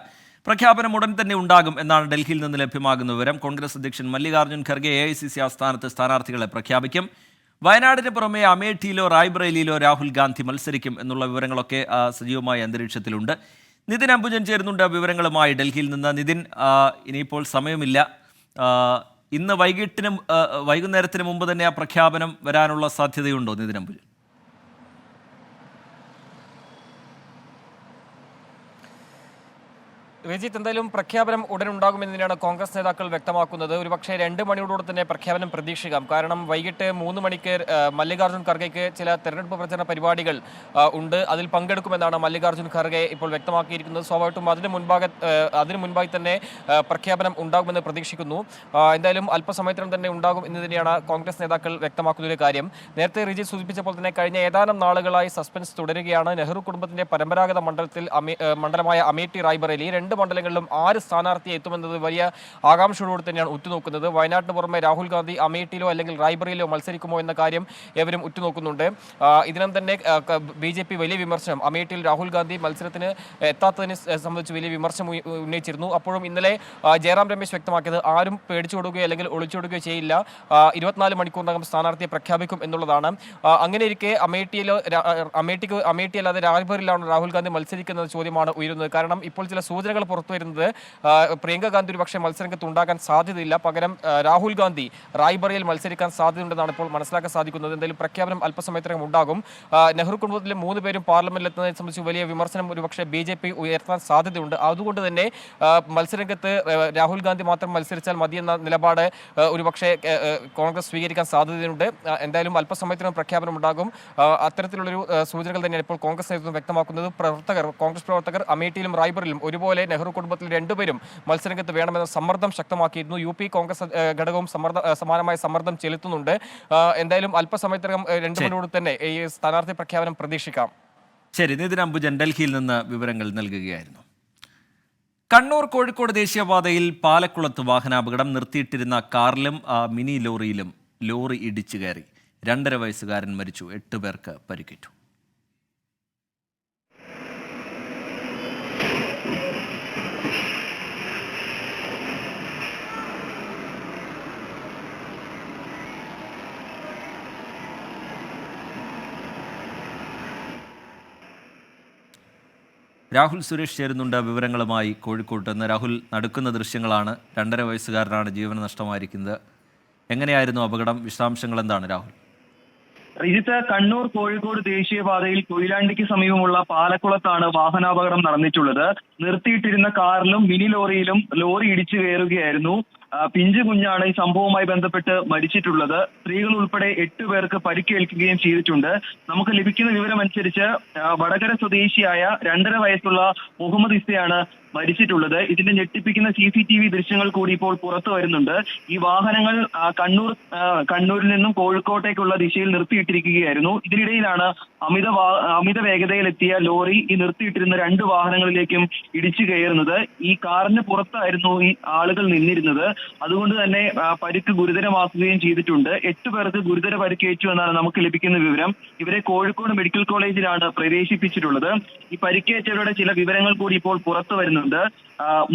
പ്രഖ്യാപനം ഉടൻ തന്നെ ഉണ്ടാകും എന്നാണ് ഡൽഹിയിൽ നിന്ന് ലഭ്യമാകുന്ന വിവരം. കോൺഗ്രസ് അധ്യക്ഷൻ മല്ലികാർജ്ജുൻ ഖർഗെ AICC ആസ്ഥാനത്ത് സ്ഥാനാർത്ഥികളെ പ്രഖ്യാപിക്കും. വയനാടിന് പുറമെ അമേഠിയിലോ റായ്ബറേലിയിലോ രാഹുൽ ഗാന്ധി മത്സരിക്കും എന്നുള്ള വിവരങ്ങളൊക്കെ സജീവമായ അന്തരീക്ഷത്തിലുണ്ട്. നിതിൻ അംബുജൻ ചേരുന്നുണ്ട് വിവരങ്ങളുമായി ഡൽഹിയിൽ നിന്ന്. നിതിൻ, ഇനിയിപ്പോൾ സമയമില്ല. ഇന്ന് വൈകുന്നേരത്തിന് മുമ്പ് തന്നെ ആ പ്രഖ്യാപനം വരാനുള്ള സാധ്യതയുണ്ടോ നിതിൻ അംബുജൻ? രജിത്ത്, എന്തായാലും പ്രഖ്യാപനം ഉടൻ ഉണ്ടാകുമെന്ന് തന്നെയാണ് കോൺഗ്രസ് നേതാക്കൾ വ്യക്തമാക്കുന്നത്. ഒരുപക്ഷെ 2 മണിയോടുകൂടി തന്നെ പ്രഖ്യാപനം പ്രതീക്ഷിക്കാം. കാരണം വൈകിട്ട് 3 മണിക്ക് മല്ലികാർജ്ജുൻ ഖർഗെക്ക് ചില തെരഞ്ഞെടുപ്പ് പ്രചരണ പരിപാടികൾ ഉണ്ട്. അതിൽ പങ്കെടുക്കുമെന്നാണ് മല്ലികാർജ്ജുൻ ഖർഗെ ഇപ്പോൾ വ്യക്തമാക്കിയിരിക്കുന്നത്. സ്വാഭാവികമായിട്ടും അതിനു മുൻപായി തന്നെ പ്രഖ്യാപനം ഉണ്ടാകുമെന്ന് പ്രതീക്ഷിക്കുന്നു. എന്തായാലും അല്പസമയത്തിനും തന്നെ ഉണ്ടാകും എന്ന് തന്നെയാണ് കോൺഗ്രസ് നേതാക്കൾ വ്യക്തമാക്കുന്ന ഒരു കാര്യം. നേരത്തെ രജിത്ത് സൂചിപ്പിച്ചപ്പോൾ തന്നെ കഴിഞ്ഞ ഏതാനും നാളുകളായി സസ്പെൻസ് തുടരുകയാണ്. നെഹ്റു കുടുംബത്തിന്റെ പരമ്പരാഗത മണ്ഡലമായ അമേഠി റായ്ബറേലി 2 മണ്ഡലങ്ങളിലും 6 സ്ഥാനാർത്ഥിയെ എത്തുമെന്നത് വലിയ ആകാംക്ഷയോടുകൂടി തന്നെയാണ് ഉറ്റുനോക്കുന്നത്. വയനാട്ടിന് പുറമെ രാഹുൽ ഗാന്ധി അമേഠിയിലോ അല്ലെങ്കിൽ റായ്ബറേലിയോ മത്സരിക്കുമോ എന്ന കാര്യം ഏവരും ഉറ്റുനോക്കുന്നുണ്ട്. ഇതിനും തന്നെ BJP വലിയ വിമർശനം, അമേഠിയിൽ രാഹുൽ ഗാന്ധി മത്സരത്തിന് എത്താത്തതിനെ സംബന്ധിച്ച് വലിയ വിമർശനം ഉന്നയിച്ചിരുന്നു. അപ്പോഴും ഇന്നലെ ജയറാം രമേശ് വ്യക്തമാക്കിയത് ആരും പേടിച്ചോടുകയോ അല്ലെങ്കിൽ ഒളിച്ചോടുകയോ ചെയ്യില്ല, 24 മണിക്കൂറിനകം സ്ഥാനാർത്ഥിയെ പ്രഖ്യാപിക്കും എന്നുള്ളതാണ്. അങ്ങനെ ഇരിക്കെ അമേഠി അല്ലാതെ റായ്ബറേലിയിലാണ് രാഹുൽ ഗാന്ധി മത്സരിക്കുന്ന ചോദ്യമാണ് ഉയരുന്നത്. കാരണം ഇപ്പോൾ ചില സൂചനകൾ പുറത്തു വരുന്നത് പ്രിയങ്ക ഗാന്ധി ഒരു പക്ഷേ മത്സരരംഗത്ത് ഉണ്ടാകാൻ സാധ്യതയില്ല, പകരം രാഹുൽ ഗാന്ധി റായ്ബറേലിയിൽ മത്സരിക്കാൻ സാധ്യതയുണ്ടെന്നാണ് ഇപ്പോൾ മനസ്സിലാക്കാൻ സാധിക്കുന്നത്. എന്തായാലും പ്രഖ്യാപനം അല്പസമയത്തിനകം ഉണ്ടാകും. നെഹ്റു കുടുംബത്തിലെ 3 പേരും പാർലമെന്റിൽ എത്തുന്നതിനെ സംബന്ധിച്ച് വലിയ വിമർശനം ഒരുപക്ഷെ BJP ഉയർത്താൻ സാധ്യതയുണ്ട്. അതുകൊണ്ട് തന്നെ മത്സരരംഗത്ത് രാഹുൽ ഗാന്ധി മാത്രം മത്സരിച്ചാൽ മതിയെന്ന നിലപാട് ഒരുപക്ഷെ കോൺഗ്രസ് സ്വീകരിക്കാൻ സാധ്യതയുണ്ട്. എന്തായാലും അല്പസമയത്തിനും പ്രഖ്യാപനം ഉണ്ടാകും. അത്തരത്തിലുള്ളൊരു സൂചനകൾ തന്നെയാണ് ഇപ്പോൾ കോൺഗ്രസ് നേതൃത്വം വ്യക്തമാക്കുന്നത്. കോൺഗ്രസ് പ്രവർത്തകർ അമേഠിയിലും റായ്ബറേലിലും ഒരുപോലെ നെഹ്റു കുടുംബത്തിൽ 2 പേരും മത്സരരംഗത്ത് വേണമെന്ന സമ്മർദ്ദം ശക്തമാക്കിയിരുന്നു. UP കോൺഗ്രസ് ഘടകവും സമാനമായ സമ്മർദ്ദം ചെലുത്തുന്നുണ്ട്. എന്തായാലും അല്പസമയത്തിനകം 2 മണിയോട് തന്നെ ഈ സ്ഥാനാർത്ഥി പ്രഖ്യാപനം പ്രതീക്ഷിക്കാം. ശരി, നിതിൻ അംബുജൻ ഡൽഹിയിൽ നിന്ന് വിവരങ്ങൾ നൽകുകയായിരുന്നു. കണ്ണൂർ കോഴിക്കോട് ദേശീയപാതയിൽ പാലക്കുളത്ത് വാഹനാപകടം. നിർത്തിയിട്ടിരുന്ന കാറിലും മിനി ലോറിയിലും ലോറി ഇടിച്ചു കയറി. 2.5 വയസ്സുകാരൻ മരിച്ചു, 8 പേർക്ക് പരിക്കേറ്റു. രാഹുൽ സുരേഷ് ചേരുന്നുണ്ട് വിവരങ്ങളുമായി കോഴിക്കോട്ട് നിന്ന്. രാഹുൽ, നടക്കുന്ന ദൃശ്യങ്ങളാണ്. 2.5 വയസ്സുകാരനാണ് ജീവൻ നഷ്ടമായിരിക്കുന്നത്. എങ്ങനെയായിരുന്നു അപകടം? വിശദാംശങ്ങൾ എന്താണ് രാഹുൽ? രജിത്ത്, കണ്ണൂർ കോഴിക്കോട് ദേശീയപാതയിൽ കൊയിലാണ്ടിക്ക് സമീപമുള്ള പാലക്കുളത്താണ് വാഹനാപകടം നടന്നിട്ടുള്ളത്. നിർത്തിയിട്ടിരുന്ന കാറിലും മിനി ലോറിയിലും ലോറി ഇടിച്ചു കയറുകയായിരുന്നു. പിഞ്ചു കുഞ്ഞാണ് ഈ സംഭവവുമായി ബന്ധപ്പെട്ട് മരിച്ചിട്ടുള്ളത്. സ്ത്രീകൾ ഉൾപ്പെടെ 8 പേർക്ക് പരിക്കേൽക്കുകയും ചെയ്തിട്ടുണ്ട്. നമുക്ക് ലഭിക്കുന്ന വിവരമനുസരിച്ച് വടകര സ്വദേശിയായ 2.5 വയസ്സുള്ള മുഹമ്മദ് ഇസയാണ് മരിച്ചിട്ടുള്ളത്. ഇതിന്റെ ഞെട്ടിപ്പിക്കുന്ന CCTV ദൃശ്യങ്ങൾ കൂടി ഇപ്പോൾ പുറത്തു വരുന്നുണ്ട്. ഈ വാഹനങ്ങൾ കണ്ണൂരിൽ നിന്നും കോഴിക്കോട്ടേക്കുള്ള ദിശയിൽ നിർത്തിയിട്ടിരിക്കുകയായിരുന്നു. ഇതിനിടയിലാണ് അമിത വേഗതയിലെത്തിയ ലോറി ഈ നിർത്തിയിട്ടിരുന്ന 2 വാഹനങ്ങളിലേക്കും ഇടിച്ചു കയറുന്നത്. ഈ കാറിന് പുറത്തായിരുന്നു ഈ ആളുകൾ നിന്നിരുന്നത്. അതുകൊണ്ട് തന്നെ പരിക്ക് ഗുരുതരമാക്കുകയും ചെയ്തിട്ടുണ്ട്. 8 പേർക്ക് ഗുരുതര പരിക്കേറ്റു എന്നാണ് നമുക്ക് ലഭിക്കുന്ന വിവരം. ഇവരെ കോഴിക്കോട് മെഡിക്കൽ കോളേജിലാണ് പ്രവേശിപ്പിച്ചിട്ടുള്ളത്. ഈ പരിക്കേറ്റവരുടെ ചില വിവരങ്ങൾ കൂടി ഇപ്പോൾ പുറത്തു വരുന്നുണ്ട്.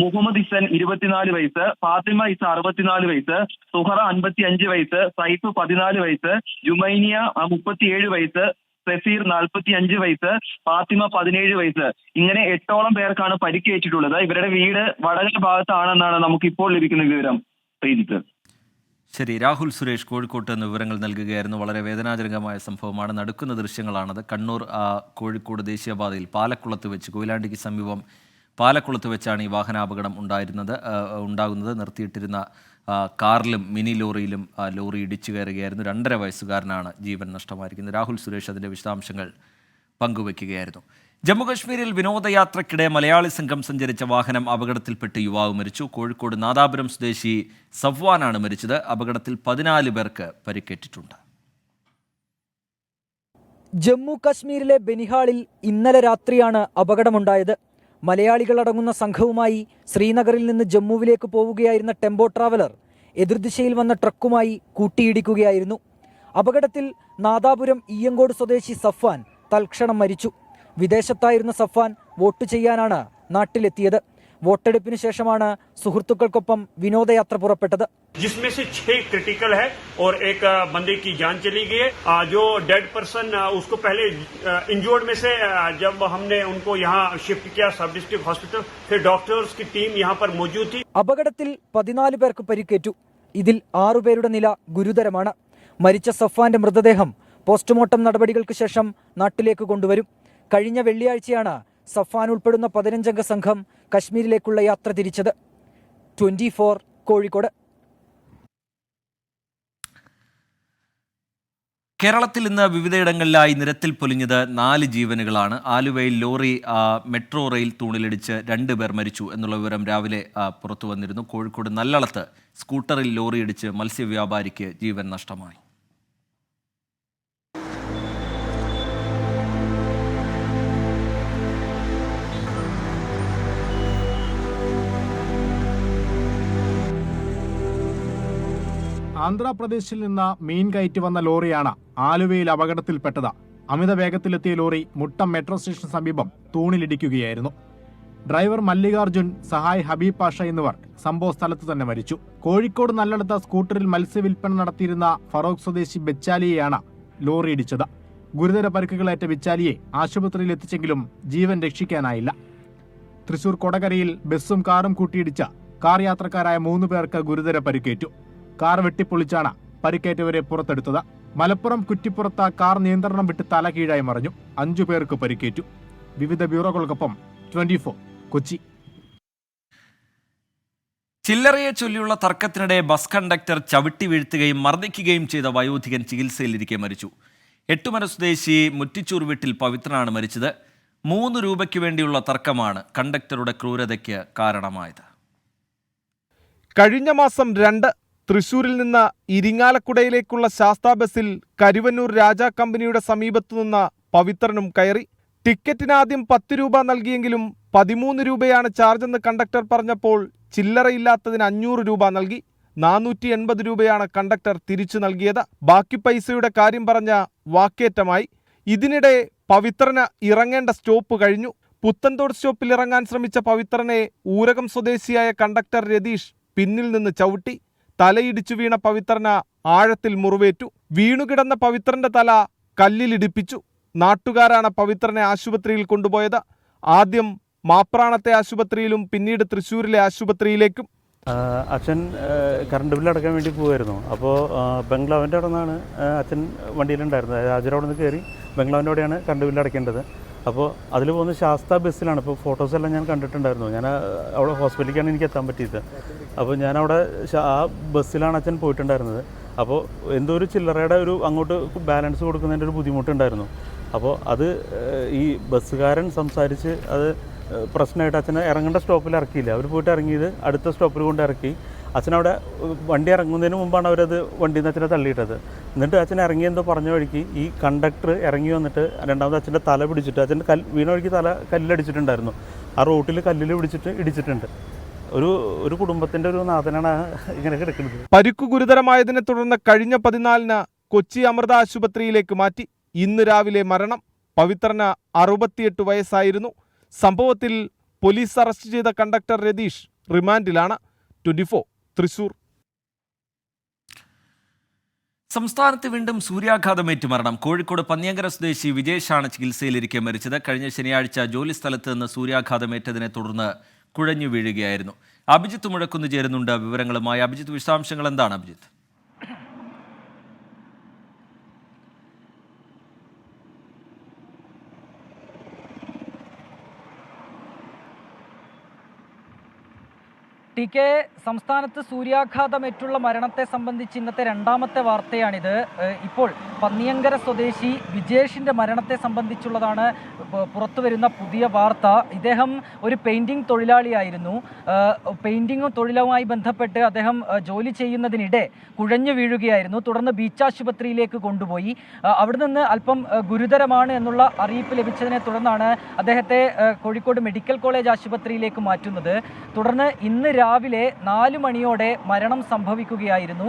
മുഹമ്മദ് ഇസൻ 24 വയസ്സ്, ഫാത്തിമ ഇസ 64 വയസ്സ്, സുഹറ 55 വയസ്സ്, സൈഫ് 14 വയസ്സ്, ജുമൈനിയ 37 വയസ്സ്, സഫീർ 45 വയസ്സ്, ഫാത്തിമ 17 വയസ്സ്. ഇങ്ങനെ 8ഓളം പേർക്കാണ് പരിക്കേറ്റിട്ടുള്ളത്. ഇവരുടെ വീട് വടകര ഭാഗത്താണെന്നാണ് നമുക്ക് ഇപ്പോൾ ലഭിക്കുന്ന വിവരം. ശരി, രാഹുൽ സുരേഷ് കോഴിക്കോട്ട് നിന്ന് വിവരങ്ങൾ നൽകുകയായിരുന്നു. വളരെ വേദനാജനകമായ സംഭവമാണ്. നടക്കുന്ന ദൃശ്യങ്ങളാണത്. കണ്ണൂർ കോഴിക്കോട് ദേശീയപാതയിൽ പാലക്കുളത്ത് വെച്ച്, കൊയിലാണ്ടിക്ക് സമീപം പാലക്കുളത്ത് വെച്ചാണ് ഈ വാഹനാപകടം ഉണ്ടാകുന്നത്. നിർത്തിയിട്ടിരുന്ന കാറിലും മിനി ലോറിയിലും ലോറി ഇടിച്ചു കയറുകയായിരുന്നു. 2.5 വയസ്സുകാരനാണ് ജീവൻ നഷ്ടമായിരിക്കുന്നത്. രാഹുൽ സുരേഷ് അതിൻ്റെ വിശദാംശങ്ങൾ പങ്കുവയ്ക്കുകയായിരുന്നു. ജമ്മുകശ്മീരിൽ വിനോദയാത്രയ്ക്കിടെ മലയാളി സംഘം സഞ്ചരിച്ച വാഹനം അപകടത്തിൽപ്പെട്ട് യുവാവ് മരിച്ചു. കോഴിക്കോട് നാദാപുരം സ്വദേശി സഫ്വാനാണ് മരിച്ചത്. അപകടത്തിൽ 14 പേർക്ക് പരിക്കേറ്റിട്ടുണ്ട്. ജമ്മു കശ്മീരിലെ ബനിഹാളിൽ ഇന്നലെ രാത്രിയാണ് അപകടമുണ്ടായത്. മലയാളികളടങ്ങുന്ന സംഘവുമായി ശ്രീനഗറിൽ നിന്ന് ജമ്മുവിലേക്ക് പോവുകയായിരുന്ന ടെമ്പോ ട്രാവലർ എതിർദിശയിൽ വന്ന ട്രക്കുമായി കൂട്ടിയിടിക്കുകയായിരുന്നു. അപകടത്തിൽ നാദാപുരം ഈയങ്കോട് സ്വദേശി സഫ്വാൻ തൽക്ഷണം മരിച്ചു. വിദേശത്തായിരുന്ന സഫ്വാൻ വോട്ട് ചെയ്യാനാണ് നാട്ടിലെത്തിയത്. വോട്ടെടുപ്പിന് ശേഷമാണ് സുഹൃത്തുക്കൾക്കൊപ്പം വിനോദയാത്ര പുറപ്പെട്ടത്. जिसमें से 6 क्रिटिकल है और एक बंदे की जान चली गई है. जो डेड पर्सन उसको पहले इंजर्ड में से जब हमने उनको यहाँ शिफ्ट किया सब डिस्ट्रिक्ट हॉस्पिटल, फिर डॉक्टर्स की टीम यहाँ पर मौजूद थी. അപകടത്തിൽ 14 പേർക്ക് പരിക്കേറ്റു. ഇതിൽ 6 പേരുടെ നില ഗുരുതരമാണ്. മരിച്ച സഫ്വാന്റെ മൃതദേഹം പോസ്റ്റ്മോർട്ടം നടപടികൾക്ക് ശേഷം നാട്ടിലേക്ക് കൊണ്ടുവരും. കഴിഞ്ഞ വെള്ളിയാഴ്ചയാണ് സഫാൻ ഉൾപ്പെടുന്ന 15-അംഗ സംഘം കശ്മീരിലേക്കുള്ള യാത്ര തിരിച്ചത്. 24 കോഴിക്കോട്. കേരളത്തിൽ ഇന്ന് വിവിധയിടങ്ങളിലായി നിരത്തിൽ പൊലിഞ്ഞത് 4 ജീവനുകളാണ്. ആലുവയിൽ ലോറി മെട്രോ റെയിൽ തൂണിലിടിച്ച് 2 പേർ മരിച്ചു എന്നുള്ള വിവരം രാവിലെ പുറത്തു വന്നിരുന്നു. കോഴിക്കോട് നല്ലളത്ത് സ്കൂട്ടറിൽ ലോറി ഇടിച്ച് മത്സ്യവ്യാപാരിക്ക് ജീവൻ നഷ്ടമായി. ആന്ധ്രാപ്രദേശിൽ നിന്ന് മീൻ കയറ്റി വന്ന ലോറിയാണ് ആലുവയിൽ അപകടത്തിൽപ്പെട്ടത്. അമിത വേഗത്തിലെത്തിയ ലോറി മുട്ടം മെട്രോ സ്റ്റേഷന് സമീപം തൂണിലിടിക്കുകയായിരുന്നു. ഡ്രൈവർ മല്ലികാർജുൻ, സഹായ് ഹബീബ് പാഷ എന്നിവർ സംഭവ സ്ഥലത്ത് തന്നെ മരിച്ചു. കോഴിക്കോട് നല്ലടത്ത സ്കൂട്ടറിൽ മത്സ്യവിൽപ്പന നടത്തിയിരുന്ന ഫറോക്ക് സ്വദേശി ബെച്ചാലിയെയാണ് ലോറി ഇടിച്ചത്. ഗുരുതര പരിക്കുകളേറ്റ ബെച്ചാലിയെ ആശുപത്രിയിൽ എത്തിച്ചെങ്കിലും ജീവൻ രക്ഷിക്കാനായില്ല. തൃശൂർ കൊടകരയിൽ ബസ്സും കാറും കൂട്ടിയിടിച്ച കാർ യാത്രക്കാരായ 3 പേർക്ക് ഗുരുതര പരിക്കേറ്റു. കാർ വെട്ടിപ്പൊളിച്ചാണ് പരിക്കേറ്റവരെ പുറത്തെടുത്തത്. മലപ്പുറം കുറ്റിപ്പുറത്ത് കാർ നിയന്ത്രണം വിട്ട് തല കീഴായി മറിഞ്ഞു. 5 പേർക്ക് പരിക്കേറ്റു. വിവിധ ബ്യൂറോകൾക്കൊപ്പം 24 കൊച്ചി. ചില്ലറയെ ചൊല്ലിയുള്ള തർക്കത്തിനിടെ ബസ് കണ്ടക്ടർ ചവിട്ടി വീഴ്ത്തുകയും മർദ്ദിക്കുകയും ചെയ്ത വയോധികൻ ചികിത്സയിലിരിക്കെ മരിച്ചു. എട്ടുമന സ്വദേശി മുറ്റിച്ചൂർ വീട്ടിൽ പവിത്രനാണ് മരിച്ചത്. 3 രൂപയ്ക്ക് വേണ്ടിയുള്ള തർക്കമാണ് കണ്ടക്ടറുടെ ക്രൂരതയ്ക്ക് കാരണമായത്. കഴിഞ്ഞ മാസം 2 തൃശൂരിൽ നിന്ന് ഇരിങ്ങാലക്കുടയിലേക്കുള്ള ശാസ്താ ബസ്സിൽ കരുവന്നൂർ രാജാ കമ്പനിയുടെ സമീപത്തു നിന്ന് പവിത്രനും കയറി. ടിക്കറ്റിന് ആദ്യം 10 രൂപ നൽകിയെങ്കിലും 13 രൂപയാണ് ചാർജെന്ന് കണ്ടക്ടർ പറഞ്ഞപ്പോൾ ചില്ലറയില്ലാത്തതിന് 500 രൂപ നൽകി. 480 രൂപയാണ് കണ്ടക്ടർ തിരിച്ചു നൽകിയത്. ബാക്കി പൈസയുടെ കാര്യം പറഞ്ഞ വാക്കേറ്റമായി. ഇതിനിടെ പവിത്രന് ഇറങ്ങേണ്ട സ്റ്റോപ്പ് കഴിഞ്ഞു. പുത്തൻതോട് സ്റ്റോപ്പിൽ ഇറങ്ങാൻ ശ്രമിച്ച പവിത്രനെ ഊരകം സ്വദേശിയായ കണ്ടക്ടർ രതീഷ് പിന്നിൽ നിന്ന് ചവിട്ടി. തലയിടിച്ചു വീണ പവിത്രന് ആഴത്തിൽ മുറിവേറ്റു. വീണുകിടന്ന പവിത്രന്റെ തല കല്ലിലിടിപ്പിച്ചു. നാട്ടുകാരാണ് പവിത്രനെ ആശുപത്രിയിൽ കൊണ്ടുപോയത്. ആദ്യം മാപ്രാണത്തെ ആശുപത്രിയിലും പിന്നീട് തൃശ്ശൂരിലെ ആശുപത്രിയിലേക്കും. അച്ഛൻ കറണ്ട് ബില്ല് അടക്കാൻ വേണ്ടി പോകുമായിരുന്നു. അപ്പോൾ ബംഗ്ലാവിൻ്റെ അവിടെ നിന്നാണ് അച്ഛൻ വണ്ടിയിലുണ്ടായിരുന്നത്. രാജര അവിടെ നിന്ന് കയറി ബംഗ്ലാവിൻ്റെ അവിടെയാണ് കറണ്ട് ബില്ല് അടയ്ക്കേണ്ടത്. അപ്പോൾ അതിൽ പോകുന്ന ശാസ്ത ബസ്സിലാണ്. ഇപ്പോൾ ഫോട്ടോസ് എല്ലാം ഞാൻ കണ്ടിട്ടുണ്ടായിരുന്നു. ഞാൻ അവിടെ ഹോസ്പിറ്റലിലേക്കാണ് എനിക്ക് എത്താൻ പറ്റിയത്. അപ്പോൾ ഞാനവിടെ ആ ബസ്സിലാണ് അച്ഛൻ പോയിട്ടുണ്ടായിരുന്നത്. അപ്പോൾ എന്തോ ഒരു ചില്ലറയുടെ അങ്ങോട്ട് ബാലൻസ് കൊടുക്കുന്നതിൻ്റെ ഒരു ബുദ്ധിമുട്ടുണ്ടായിരുന്നു. അപ്പോൾ അത് ഈ ബസ്സുകാരൻ സംസാരിച്ച് അത് പ്രശ്നമായിട്ട് അച്ഛനെ ഇറങ്ങേണ്ട സ്റ്റോപ്പിൽ ഇറക്കിയില്ല. അവർ പോയിട്ട് ഇറങ്ങിയത് അടുത്ത സ്റ്റോപ്പിൽ കൊണ്ട് ഇറക്കി. അച്ഛനവിടെ വണ്ടി ഇറങ്ങുന്നതിന് മുമ്പാണ് അവരത് വണ്ടിയിൽ നിന്ന് അച്ഛനെ തള്ളിയിട്ടത്. എന്നിട്ട് അച്ഛൻ ഇറങ്ങിയെന്തോ പറഞ്ഞ വഴിക്ക് ഈ കണ്ടക്ടർ ഇറങ്ങി വന്നിട്ട് രണ്ടാമത് അച്ഛൻ്റെ തല പിടിച്ചിട്ട് അച്ഛൻ്റെ വീണ വഴിക്ക് തല കല്ലിലടിച്ചിട്ടുണ്ടായിരുന്നു. ആ റോട്ടിൽ കല്ലിൽ പിടിച്ചിട്ട് ഇടിച്ചിട്ടുണ്ട്. ഒരു കുടുംബത്തിൻ്റെ ഒരു നാഥനാണ് ഇങ്ങനെ കിടക്കുന്നത്. പരിക്കു ഗുരുതരമായതിനെ തുടർന്ന് കഴിഞ്ഞ 14-ന് കൊച്ചി അമൃത ആശുപത്രിയിലേക്ക് മാറ്റി. ഇന്ന് രാവിലെ മരണം. പവിത്രന് 68 വയസ്സായിരുന്നു. സംഭവത്തിൽ പോലീസ് അറസ്റ്റ് ചെയ്ത കണ്ടക്ടർ രതീഷ് റിമാൻഡിലാണ്. 24 തൃശൂർ. സംസ്ഥാനത്ത് വീണ്ടും സൂര്യാഘാതമേറ്റ് മരണം. കോഴിക്കോട് പന്നിയങ്കര സ്വദേശി വിജേഷാണ് ചികിത്സയിലിരിക്കെ മരിച്ചത്. കഴിഞ്ഞ ശനിയാഴ്ച ജോലിസ്ഥലത്ത് നിന്ന് സൂര്യാഘാതമേറ്റതിനെ തുടർന്ന് കുഴഞ്ഞു വീഴുകയായിരുന്നു. അഭിജിത്ത് മുഴക്കുന്ന് ചേരുന്നുണ്ട് വിവരങ്ങളുമായി. അഭിജിത്ത്, വിശദാംശങ്ങൾ എന്താണ് അഭിജിത്ത്? ടി കെ, സംസ്ഥാനത്ത് സൂര്യാഘാതമേറ്റുള്ള മരണത്തെ സംബന്ധിച്ച് ഇന്നത്തെ 2ാമത്തെ വാർത്തയാണിത്. ഇപ്പോൾ പന്നിയങ്കര സ്വദേശി വിജേഷിൻ്റെ മരണത്തെ സംബന്ധിച്ചുള്ളതാണ് പുറത്തുവരുന്ന പുതിയ വാർത്ത. ഇദ്ദേഹം ഒരു പെയിൻറ്റിംഗ് തൊഴിലാളിയായിരുന്നു. പെയിൻറ്റിങ്ങും തൊഴിലുമായി ബന്ധപ്പെട്ട് അദ്ദേഹം ജോലി ചെയ്യുന്നതിനിടെ കുഴഞ്ഞു വീഴുകയായിരുന്നു. തുടർന്ന് ബീച്ച് ആശുപത്രിയിലേക്ക് കൊണ്ടുപോയി. അവിടെ നിന്ന് അല്പം ഗുരുതരമാണ് എന്നുള്ള അറിയിപ്പ് ലഭിച്ചതിനെ തുടർന്നാണ് അദ്ദേഹത്തെ കോഴിക്കോട് മെഡിക്കൽ കോളേജ് ആശുപത്രിയിലേക്ക് മാറ്റുന്നത്. തുടർന്ന് ഇന്ന് രാവിലെ 4 മണിയോടെ മരണം സംഭവിക്കുകയായിരുന്നു.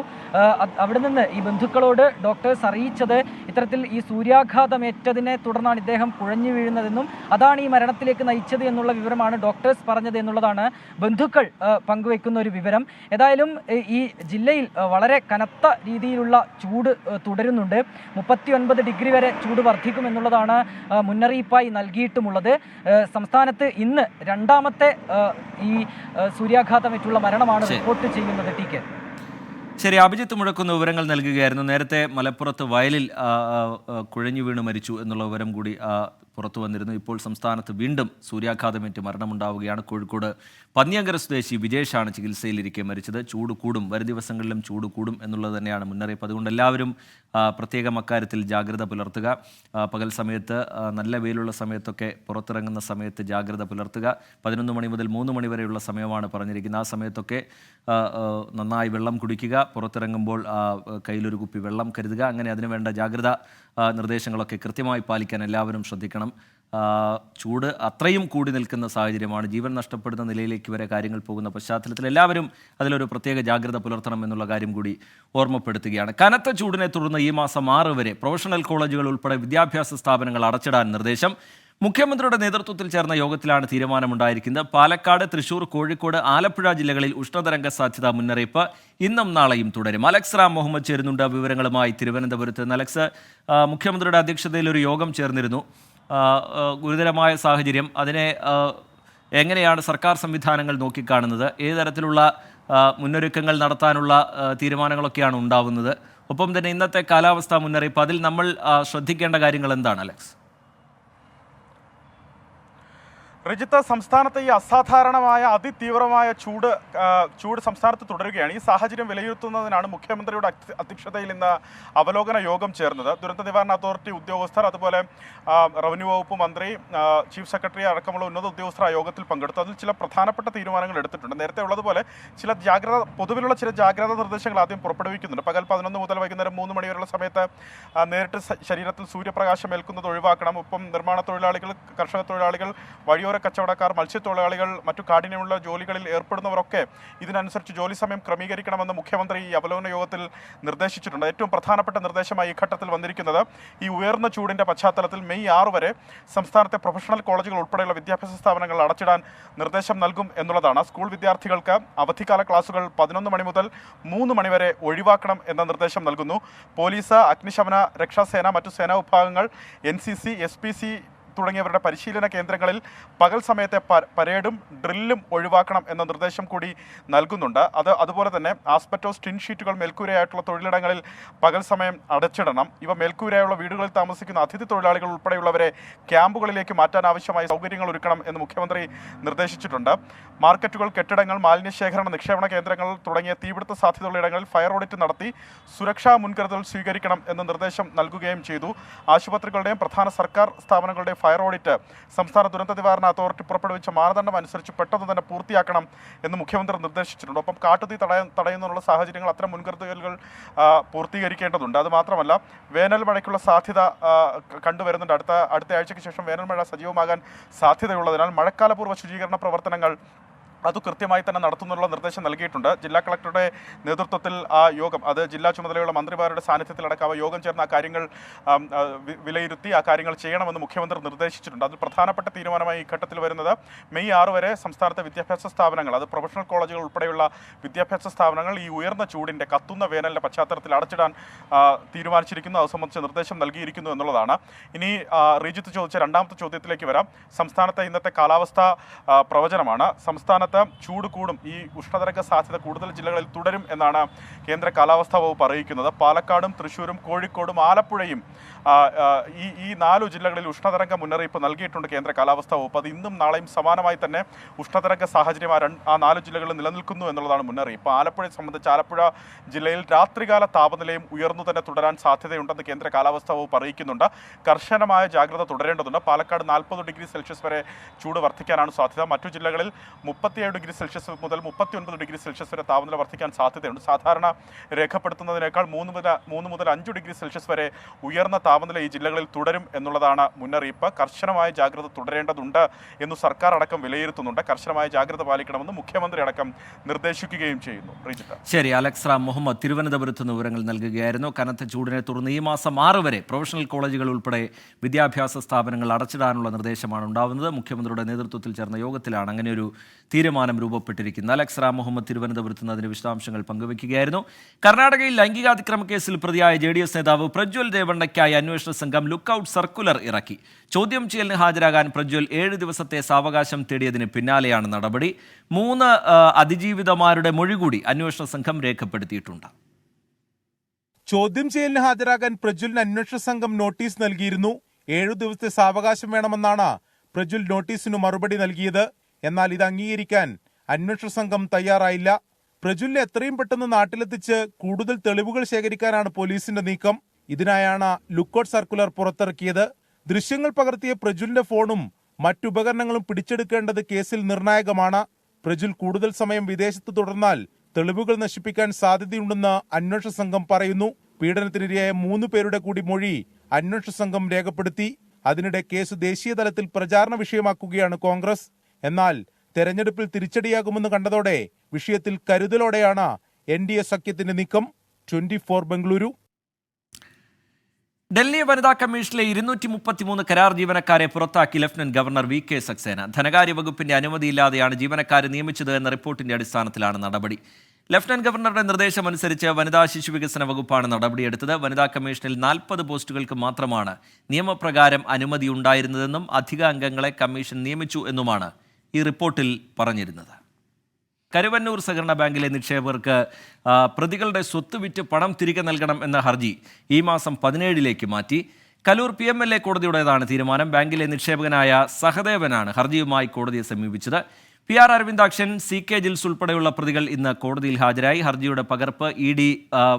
അവിടെ നിന്ന് ഈ ബന്ധുക്കളോട് ഡോക്ടേഴ്സ് അറിയിച്ചത് ഇത്തരത്തിൽ ഈ സൂര്യാഘാതമേറ്റതിനെ തുടർന്നാണ് ഇദ്ദേഹം കുഴഞ്ഞു വീഴുന്നതെന്നും അതാണ് ഈ മരണത്തിലേക്ക് നയിച്ചത് എന്നുള്ള വിവരമാണ് ഡോക്ടേഴ്സ് പറഞ്ഞത് എന്നുള്ളതാണ് ബന്ധുക്കൾ പങ്കുവയ്ക്കുന്ന ഒരു വിവരം. ഏതായാലും ഈ ജില്ലയിൽ വളരെ കനത്ത രീതിയിലുള്ള ചൂട് തുടരുന്നുണ്ട്. 39 ഡിഗ്രി വരെ ചൂട് വർദ്ധിക്കുമെന്നുള്ളതാണ് മുന്നറിയിപ്പായി നൽകിയിട്ടുമുള്ളത്. സംസ്ഥാനത്ത് ഇന്ന് 2ാമത്തെ ഈ സൂര്യാഘാതമേറ്റുള്ള മരണമാണ് റിപ്പോർട്ട് ചെയ്യുന്നത്. ടി കെ, ശരി, അഭിജിത്ത് മുഴക്കുന്ന വിവരങ്ങൾ നൽകുകയായിരുന്നു. നേരത്തെ മലപ്പുറത്ത് വയലിൽ കുഴഞ്ഞു വീണ് മരിച്ചു എന്നുള്ള വിവരം കൂടി പുറത്തു വന്നിരുന്നു. ഇപ്പോൾ സംസ്ഥാനത്ത് വീണ്ടും സൂര്യാഘാതമേറ്റ് മരണമുണ്ടാവുകയാണ്. കോഴിക്കോട് പന്നിയങ്കര സ്വദേശി വിജേഷാണ് ചികിത്സയിലിരിക്കെ മരിച്ചത്. ചൂട് കൂടും, വരും ദിവസങ്ങളിലും ചൂട് കൂടും എന്നുള്ളത് തന്നെയാണ് മുന്നറിയിപ്പ്. അതുകൊണ്ട് എല്ലാവരും പ്രത്യേകം അക്കാര്യത്തിൽ ജാഗ്രത പുലർത്തുക. പകൽ സമയത്ത് നല്ല വെയിലുള്ള സമയത്തൊക്കെ പുറത്തിറങ്ങുന്ന സമയത്ത് ജാഗ്രത പുലർത്തുക. 11 മണി മുതൽ 3 മണി വരെയുള്ള സമയമാണ് പറഞ്ഞിരിക്കുന്നത്. ആ സമയത്തൊക്കെ നന്നായി വെള്ളം കുടിക്കുക. പുറത്തിറങ്ങുമ്പോൾ കയ്യിലൊരു കുപ്പി വെള്ളം കരുതുക. അങ്ങനെ അതിനുവേണ്ട ജാഗ്രതാ നിർദ്ദേശങ്ങളൊക്കെ കൃത്യമായി പാലിക്കാൻ എല്ലാവരും ശ്രദ്ധിക്കണം. ചൂട് അത്രയും കൂടി നിൽക്കുന്ന സാഹചര്യമാണ്. ജീവൻ നഷ്ടപ്പെടുന്ന നിലയിലേക്ക് വരെ കാര്യങ്ങൾ പോകുന്ന പശ്ചാത്തലത്തിൽ എല്ലാവരും അതിലൊരു പ്രത്യേക ജാഗ്രത പുലർത്തണം എന്നുള്ള കാര്യം കൂടി ഓർമ്മപ്പെടുത്തുകയാണ്. കനത്ത ചൂടിനെ തുടർന്ന് ഈ മാസം 6 വരെ പ്രൊഫഷണൽ കോളേജുകൾ ഉൾപ്പെടെ വിദ്യാഭ്യാസ സ്ഥാപനങ്ങൾ അടച്ചിടാൻ നിർദ്ദേശം. മുഖ്യമന്ത്രിയുടെ നേതൃത്വത്തിൽ ചേർന്ന യോഗത്തിലാണ് തീരുമാനമുണ്ടായിരിക്കുന്നത്. പാലക്കാട്, തൃശൂർ, കോഴിക്കോട്, ആലപ്പുഴ ജില്ലകളിൽ ഉഷ്ണതരംഗ സാധ്യതാ മുന്നറിയിപ്പ് ഇന്നും നാളെയും തുടരും. അലക്സ് റാം മുഹമ്മദ് ചേരുന്നുണ്ട് വിവരങ്ങളുമായി തിരുവനന്തപുരത്ത്. അലക്സ്, മുഖ്യമന്ത്രിയുടെ അധ്യക്ഷതയിൽ ഒരു യോഗം ചേർന്നിരുന്നു. ഗുരുതരമായ സാഹചര്യം, അതിനെ എങ്ങനെയാണ് സർക്കാർ സംവിധാനങ്ങൾ നോക്കിക്കാണുന്നത്? ഏത് തരത്തിലുള്ള മുന്നൊരുക്കങ്ങൾ നടത്താനുള്ള തീരുമാനങ്ങളൊക്കെയാണ് ഉണ്ടാവുന്നത്? ഒപ്പം തന്നെ ഇന്നത്തെ കാലാവസ്ഥാ മുന്നറിയിപ്പ്, അതിൽ നമ്മൾ ശ്രദ്ധിക്കേണ്ട കാര്യങ്ങൾ എന്താണ് അലക്സ്? റിജിത്ത്, സംസ്ഥാനത്തെ ഈ അസാധാരണമായ അതിതീവ്രമായ ചൂട് സംസ്ഥാനത്ത് തുടരുകയാണ്. ഈ സാഹചര്യം വിലയിരുത്തുന്നതിനാണ് മുഖ്യമന്ത്രിയുടെ അധ്യക്ഷതയിൽ ഇന്ന് അവലോകന യോഗം ചേർന്നത്. ദുരന്ത നിവാരണ അതോറിറ്റി ഉദ്യോഗസ്ഥർ, അതുപോലെ റവന്യൂ വകുപ്പ് മന്ത്രി, ചീഫ് സെക്രട്ടറി അടക്കമുള്ള ഉന്നത ഉദ്യോഗസ്ഥർ ആ യോഗത്തിൽ പങ്കെടുത്തു. അതിൽ ചില പ്രധാനപ്പെട്ട തീരുമാനങ്ങൾ എടുത്തിട്ടുണ്ട്. നേരത്തെ ഉള്ളതുപോലെ പൊതുവിലുള്ള ചില ജാഗ്രതാ നിർദ്ദേശങ്ങൾ ആദ്യം പുറപ്പെടുവിക്കുന്നുണ്ട്. പകൽ 11 മുതൽ വൈകുന്നേരം 3 മണി വരെയുള്ള സമയത്ത് നേരിട്ട് ശരീരത്തിൽ സൂര്യപ്രകാശം ഏൽക്കുന്നത് ഒഴിവാക്കണം. ഒപ്പം നിർമ്മാണ തൊഴിലാളികൾ, കർഷക തൊഴിലാളികൾ, വഴിയോര കച്ചവടക്കാർ, മത്സ്യത്തൊഴിലാളികൾ, മറ്റു കാഠിന്യമുള്ള ജോലികളിൽ ഏർപ്പെടുന്നവരൊക്കെ ഇതിനനുസരിച്ച് ജോലി സമയം ക്രമീകരിക്കണമെന്ന് മുഖ്യമന്ത്രി ഈ അവലോകന യോഗത്തിൽ നിർദ്ദേശിച്ചിട്ടുണ്ട്. ഏറ്റവും പ്രധാനപ്പെട്ട നിർദ്ദേശമായി ഈ ഘട്ടത്തിൽ വന്നിരിക്കുന്നത് ഈ ഉയർന്ന ചൂടിന്റെ പശ്ചാത്തലത്തിൽ മെയ് 6 വരെ സംസ്ഥാനത്തെ പ്രൊഫഷണൽ കോളേജുകൾ ഉൾപ്പെടെയുള്ള വിദ്യാഭ്യാസ സ്ഥാപനങ്ങൾ അടച്ചിടാൻ നിർദ്ദേശം നൽകും എന്നുള്ളതാണ്. സ്കൂൾ വിദ്യാർത്ഥികൾക്ക് അവധിക്കാല ക്ലാസുകൾ 11 മണി മുതൽ 3 മണി വരെ ഒഴിവാക്കണം എന്ന നിർദ്ദേശം നൽകുന്നു. പോലീസ്, അഗ്നിശമന രക്ഷാസേന, മറ്റു സേനാ വിഭാഗങ്ങൾ, NCC, SPC തുടങ്ങിയവരുടെ പരിശീലന കേന്ദ്രങ്ങളിൽ പകൽ സമയത്തെ പരേഡും ഡ്രില്ലും ഒഴിവാക്കണം എന്ന നിർദ്ദേശം കൂടി നൽകുന്നുണ്ട്. അതുപോലെ തന്നെ ആസ്പെറ്റോസ്, ടിൻ ഷീറ്റുകൾ മേൽക്കൂരയായിട്ടുള്ള തൊഴിലിടങ്ങളിൽ പകൽ സമയം അടച്ചിടണം. ഇവ മേൽക്കൂരയുള്ള വീടുകളിൽ താമസിക്കുന്ന അതിഥി തൊഴിലാളികൾ ഉൾപ്പെടെയുള്ളവരെ ക്യാമ്പുകളിലേക്ക് മാറ്റാൻ ആവശ്യമായ സൗകര്യങ്ങൾ ഒരുക്കണം എന്ന് മുഖ്യമന്ത്രി നിർദ്ദേശിച്ചിട്ടുണ്ട്. മാർക്കറ്റുകൾ, കെട്ടിടങ്ങൾ, മാലിന്യശേഖരണ നിക്ഷേപണ കേന്ദ്രങ്ങൾ തുടങ്ങിയ തീപിടുത്ത സാധ്യതയുള്ള ഇടങ്ങളിൽ ഫയർ ഓഡിറ്റ് നടത്തി സുരക്ഷാ മുൻകരുതൽ സ്വീകരിക്കണം എന്ന നിർദ്ദേശം നൽകുകയും ചെയ്തു. ആശുപത്രികളുടെയും പ്രധാന സർക്കാർ സ്ഥാപനങ്ങളുടെയും ഫയർ ഓഡിറ്റ് സംസ്ഥാന ദുരന്ത നിവാരണ അതോറിറ്റി പുറപ്പെടുവിച്ച മാനദണ്ഡം അനുസരിച്ച് പെട്ടെന്ന് തന്നെ പൂർത്തിയാക്കണം എന്ന് മുഖ്യമന്ത്രി നിർദ്ദേശിച്ചിട്ടുണ്ട്. ഒപ്പം കാട്ടുതീ തടയുന്നതിനുള്ള സാഹചര്യങ്ങൾ, അത്തരം മുൻകരുതലുകൾ പൂർത്തീകരിക്കേണ്ടതുണ്ട്. അതുമാത്രമല്ല, വേനൽ മഴയ്ക്കുള്ള സാധ്യത കണ്ടുവരുന്നുണ്ട്. അടുത്ത ആഴ്ചയ്ക്ക് ശേഷം വേനൽ മഴ സജീവമാകാൻ സാധ്യതയുള്ളതിനാൽ മഴക്കാലപൂർവ്വ ശുചീകരണ പ്രവർത്തനങ്ങൾ അത് കൃത്യമായി തന്നെ നടത്തുന്നുള്ള നിർദ്ദേശം നൽകിയിട്ടുണ്ട്. ജില്ലാ കളക്ടറുടെ നേതൃത്വത്തിൽ ആ യോഗം, അത് ജില്ലാ ചുമതലയുള്ള മന്ത്രിമാരുടെ സാന്നിധ്യത്തിലടക്കം യോഗം ചേർന്ന് ആ കാര്യങ്ങൾ വിലയിരുത്തി ആ കാര്യങ്ങൾ ചെയ്യണമെന്ന് മുഖ്യമന്ത്രി നിർദ്ദേശിച്ചിട്ടുണ്ട്. അതിൽ പ്രധാനപ്പെട്ട തീരുമാനമായി ഈ ഘട്ടത്തിൽ വരുന്നത് മെയ് 6 വരെ സംസ്ഥാനത്തെ വിദ്യാഭ്യാസ സ്ഥാപനങ്ങൾ, അത് പ്രൊഫഷണൽ കോളേജുകൾ ഉൾപ്പെടെയുള്ള വിദ്യാഭ്യാസ സ്ഥാപനങ്ങൾ ഈ ഉയർന്ന ചൂടിൻ്റെ, കത്തുന്ന വേനലിൻ്റെ പശ്ചാത്തലത്തിൽ അടച്ചിടാൻ തീരുമാനിച്ചിരിക്കുന്നു. അത് സംബന്ധിച്ച് നിർദ്ദേശം നൽകിയിരിക്കുന്നു എന്നുള്ളതാണ്. ഇനി റിജിത്ത് ചോദിച്ച രണ്ടാമത്തെ ചോദ്യത്തിലേക്ക് വരാം. സംസ്ഥാനത്തെ ഇന്നത്തെ കാലാവസ്ഥാ പ്രവചനമാണ്. സംസ്ഥാനത്ത് ചൂട് കൂടും, ഈ ഉഷ്ണതരംഗ സാധ്യത കൂടുതൽ ജില്ലകളിൽ തുടരും എന്നാണ് കേന്ദ്ര കാലാവസ്ഥാ വകുപ്പ് അറിയിക്കുന്നത്. പാലക്കാടും തൃശ്ശൂരും കോഴിക്കോടും ആലപ്പുഴയും ഈ 4 ജില്ലകളിൽ ഉഷ്ണതരംഗ മുന്നറിയിപ്പ് നൽകിയിട്ടുണ്ട് കേന്ദ്ര കാലാവസ്ഥാ വകുപ്പ്. അത് ഇന്നും നാളെയും സമാനമായി തന്നെ ഉഷ്ണതരംഗ സാഹചര്യം ആ 4 ജില്ലകളിൽ നിലനിൽക്കുന്നു എന്നുള്ളതാണ് മുന്നറിയിപ്പ്. ആലപ്പുഴയെ സംബന്ധിച്ച് ആലപ്പുഴ ജില്ലയിൽ രാത്രികാല താപനിലയും ഉയർന്നു തന്നെ തുടരാൻ സാധ്യതയുണ്ടെന്ന് കേന്ദ്ര കാലാവസ്ഥാ വകുപ്പ് അറിയിക്കുന്നുണ്ട്. കർശനമായ ജാഗ്രത തുടരേണ്ടതുണ്ട്. പാലക്കാട് 40 ഡിഗ്രി സെൽഷ്യസ് വരെ ചൂട് വർദ്ധിക്കാനാണ് സാധ്യത. മറ്റു ജില്ലകളിൽ 37 ഡിഗ്രി സെൽഷ്യസ് മുതൽ 39 ഡിഗ്രി സെൽഷ്യസ് വരെ താപനില വർദ്ധിക്കാൻ സാധ്യതയുണ്ട്. സാധാരണ രേഖപ്പെടുത്തുന്നതിനേക്കാൾ 3 മുതൽ 5 ഡിഗ്രി സെൽഷ്യസ് വരെ ഉയർന്ന താപനില ഈ ജില്ലകളിൽ തുടരും എന്നുള്ളതാണ് മുന്നറിയിപ്പ്. കർശനമായ ജാഗ്രത തുടരേണ്ടതുണ്ട് എന്ന് സർക്കാർ അടക്കം വിലയിരുത്തുന്നുണ്ട്. കർശനമായ ജാഗ്രത പാലിക്കണമെന്ന് മുഖ്യമന്ത്രി അടക്കം നിർദ്ദേശിക്കുകയും ചെയ്യുന്നു. റിജിത്ത്. ശരി, അലക്സ് റാം മുഹമ്മദ് തിരുവനന്തപുരത്ത് നിന്ന് വിവരങ്ങൾ നൽകുകയായിരുന്നു. കനത്ത ചൂടിനെ തുടർന്ന് ഈ മാസം 6 വരെ പ്രൊഫഷണൽ കോളേജുകൾ ഉൾപ്പെടെ വിദ്യാഭ്യാസ സ്ഥാപനങ്ങൾ അടച്ചിടാനുള്ള നിർദ്ദേശമാണ് ഉണ്ടാവുന്നത്. മുഖ്യമന്ത്രിയുടെ നേതൃത്വത്തിൽ ചേർന്ന യോഗത്തിലാണ് അങ്ങനെയൊരു തീരുമാനം രൂപപ്പെട്ടിരിക്കുന്നത്. അലക്സ് റാം മുഹമ്മദ് തിരുവനന്തപുരത്ത് നിന്ന് അതിന്റെ വിശദാംശങ്ങൾ പങ്കുവയ്ക്കുകയായിരുന്നു. കർണാടകയിൽ ലൈംഗികാതിക്രമ കേസിൽ പ്രതിയായ JDS നേതാവ് പ്രജ്വൽ ദേവണ്ണയ്ക്കായി അന്വേഷണ സംഘം ലുക്കൌട്ട് സർക്കുലർ ഇറക്കി. ചോദ്യം ചെയ്യലിന് ഹാജരാകാൻ പ്രജ്വൽ 7 ദിവസത്തെ സാവകാശം തേടിയതിന് പിന്നാലെയാണ് നടപടി. 3 അതിജീവിതമാരുടെ മൊഴി കൂടി അന്വേഷണ സംഘം രേഖപ്പെടുത്തിയിട്ടുണ്ട്. ചോദ്യം ചെയ്യലിന് ഹാജരാകാൻ പ്രജ്വലിന് അന്വേഷണ സംഘം നോട്ടീസ് നൽകിയിരുന്നു. 7 ദിവസത്തെ സാവകാശം വേണമെന്നാണ് പ്രജ്വൽ നോട്ടീസിനു മറുപടി നൽകിയത്. എന്നാൽ ഇത് അംഗീകരിക്കാൻ അന്വേഷണ സംഘം തയ്യാറായില്ല. പ്രജ്വലിനെ എത്രയും പെട്ടെന്ന് നാട്ടിലെത്തിച്ച് കൂടുതൽ തെളിവുകൾ ശേഖരിക്കാനാണ് പോലീസിന്റെ നീക്കം. ഇതിനായാണ് ലുക്കൌട്ട് സർക്കുലർ പുറത്തിറക്കിയത്. ദൃശ്യങ്ങൾ പകർത്തിയ പ്രജ്വലിന്റെ ഫോണും മറ്റുപകരണങ്ങളും പിടിച്ചെടുക്കേണ്ടത് കേസിൽ നിർണായകമാണ്. പ്രജ്വൽ കൂടുതൽ സമയം വിദേശത്ത് തുടർന്നാൽ തെളിവുകൾ നശിപ്പിക്കാൻ സാധ്യതയുണ്ടെന്ന് അന്വേഷണ സംഘം പറയുന്നു. പീഡനത്തിനിരയായ 3 പേരുടെ കൂടി മൊഴി അന്വേഷണ സംഘം രേഖപ്പെടുത്തി. അതിനിടെ കേസ് ദേശീയ തലത്തിൽ പ്രചാരണ വിഷയമാക്കുകയാണ് കോൺഗ്രസ്. എന്നാൽ തെരഞ്ഞെടുപ്പിൽ തിരിച്ചടിയാകുമെന്ന് കണ്ടതോടെ വിഷയത്തിൽ കരുതലോടെയാണ് NDA സഖ്യത്തിന്റെ നീക്കം. 24 ബംഗളൂരു. ഡൽഹി വനിതാ കമ്മീഷനിലെ 233 കരാർ ജീവനക്കാരെ പുറത്താക്കി ലഫ്റ്റനന്റ് ഗവർണർ VK സക്സേന. ധനകാര്യ വകുപ്പിന്റെ അനുമതിയില്ലാതെയാണ് ജീവനക്കാരെ നിയമിച്ചത് എന്ന റിപ്പോർട്ടിന്റെ അടിസ്ഥാനത്തിലാണ് നടപടി. ലഫ്റ്റനന്റ് ഗവർണറുടെ നിർദ്ദേശമനുസരിച്ച് വനിതാ ശിശു വികസന വകുപ്പാണ് നടപടിയെടുത്തത്. വനിതാ കമ്മീഷനിൽ 40 പോസ്റ്റുകൾക്ക് മാത്രമാണ് നിയമപ്രകാരം അനുമതിയുണ്ടായിരുന്നതെന്നും അധിക അംഗങ്ങളെ കമ്മീഷൻ നിയമിച്ചു എന്നുമാണ് ഈ റിപ്പോർട്ടിൽ പറഞ്ഞിരുന്നത്. കരുവന്നൂർ സഹകരണ ബാങ്കിലെ നിക്ഷേപകർക്ക് പ്രതികളുടെ സ്വത്ത് വിറ്റ് പണം തിരികെ നൽകണം എന്ന ഹർജി ഈ മാസം 17 മാറ്റി. കലൂർ PMLA കോടതിയുടേതാണ് തീരുമാനം. ബാങ്കിലെ നിക്ഷേപകനായ സഹദേവനാണ് ഹർജിയുമായി കോടതിയെ സമീപിച്ചത്. PR അരവിന്ദാക്ഷൻ, CK ജിൽസ് ഉൾപ്പെടെയുള്ള പ്രതികൾ ഇന്ന് കോടതിയിൽ ഹാജരായി. ഹർജിയുടെ പകർപ്പ് ED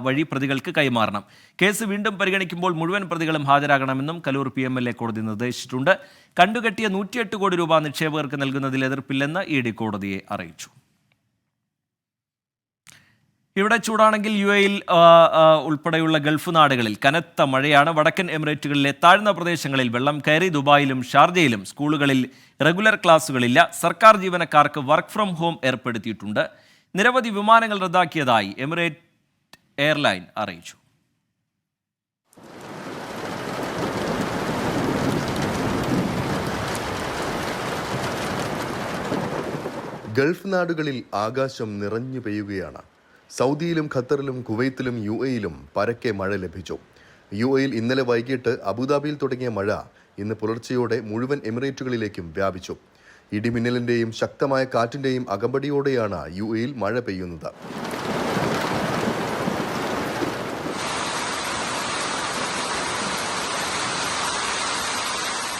വഴി പ്രതികൾക്ക് കൈമാറണം. കേസ് വീണ്ടും പരിഗണിക്കുമ്പോൾ മുഴുവൻ പ്രതികളും ഹാജരാകണമെന്നും കലൂർ PMLA കോടതി നിർദ്ദേശിച്ചിട്ടുണ്ട്. കണ്ടുകെട്ടിയ 108 കോടി രൂപ നിക്ഷേപകർക്ക് നൽകുന്നതിൽ എതിർപ്പില്ലെന്ന് ED കോടതിയെ അറിയിച്ചു. ഇവിടെ ചൂടാണെങ്കിൽ UAE ഉൾപ്പെടെയുള്ള ഗൾഫ് നാടുകളിൽ കനത്ത മഴയാണ്. വടക്കൻ എമിറേറ്റുകളിലെ താഴ്ന്ന പ്രദേശങ്ങളിൽ വെള്ളം കയറി. ദുബായിലും ഷാർജയിലും സ്കൂളുകളിൽ റെഗുലർ ക്ലാസുകളില്ല. സർക്കാർ ജീവനക്കാർക്ക് വർക്ക് ഫ്രം ഹോം ഏർപ്പെടുത്തിയിട്ടുണ്ട്. നിരവധി വിമാനങ്ങൾ റദ്ദാക്കിയതായി എമിറേറ്റ് എയർലൈൻ അറിയിച്ചു. ഗൾഫ് നാടുകളിൽ ആകാശം നിറഞ്ഞു പെയ്യുകയാണ്. സൗദിയിലും ഖത്തറിലും കുവൈത്തിലും UAEയിലും പരക്കെ മഴ ലഭിച്ചു. UAEയിൽ ഇന്നലെ വൈകിട്ട് അബുദാബിയിൽ തുടങ്ങിയ മഴ ഇന്ന് പുലർച്ചെയോടെ മുഴുവൻ എമിറേറ്റുകളിലേക്കും വ്യാപിച്ചു. ഇടിമിന്നലിന്റെയും ശക്തമായ കാറ്റിന്റെയും അകമ്പടിയോടെയാണ് UAEയിൽ മഴ പെയ്യുന്നത്.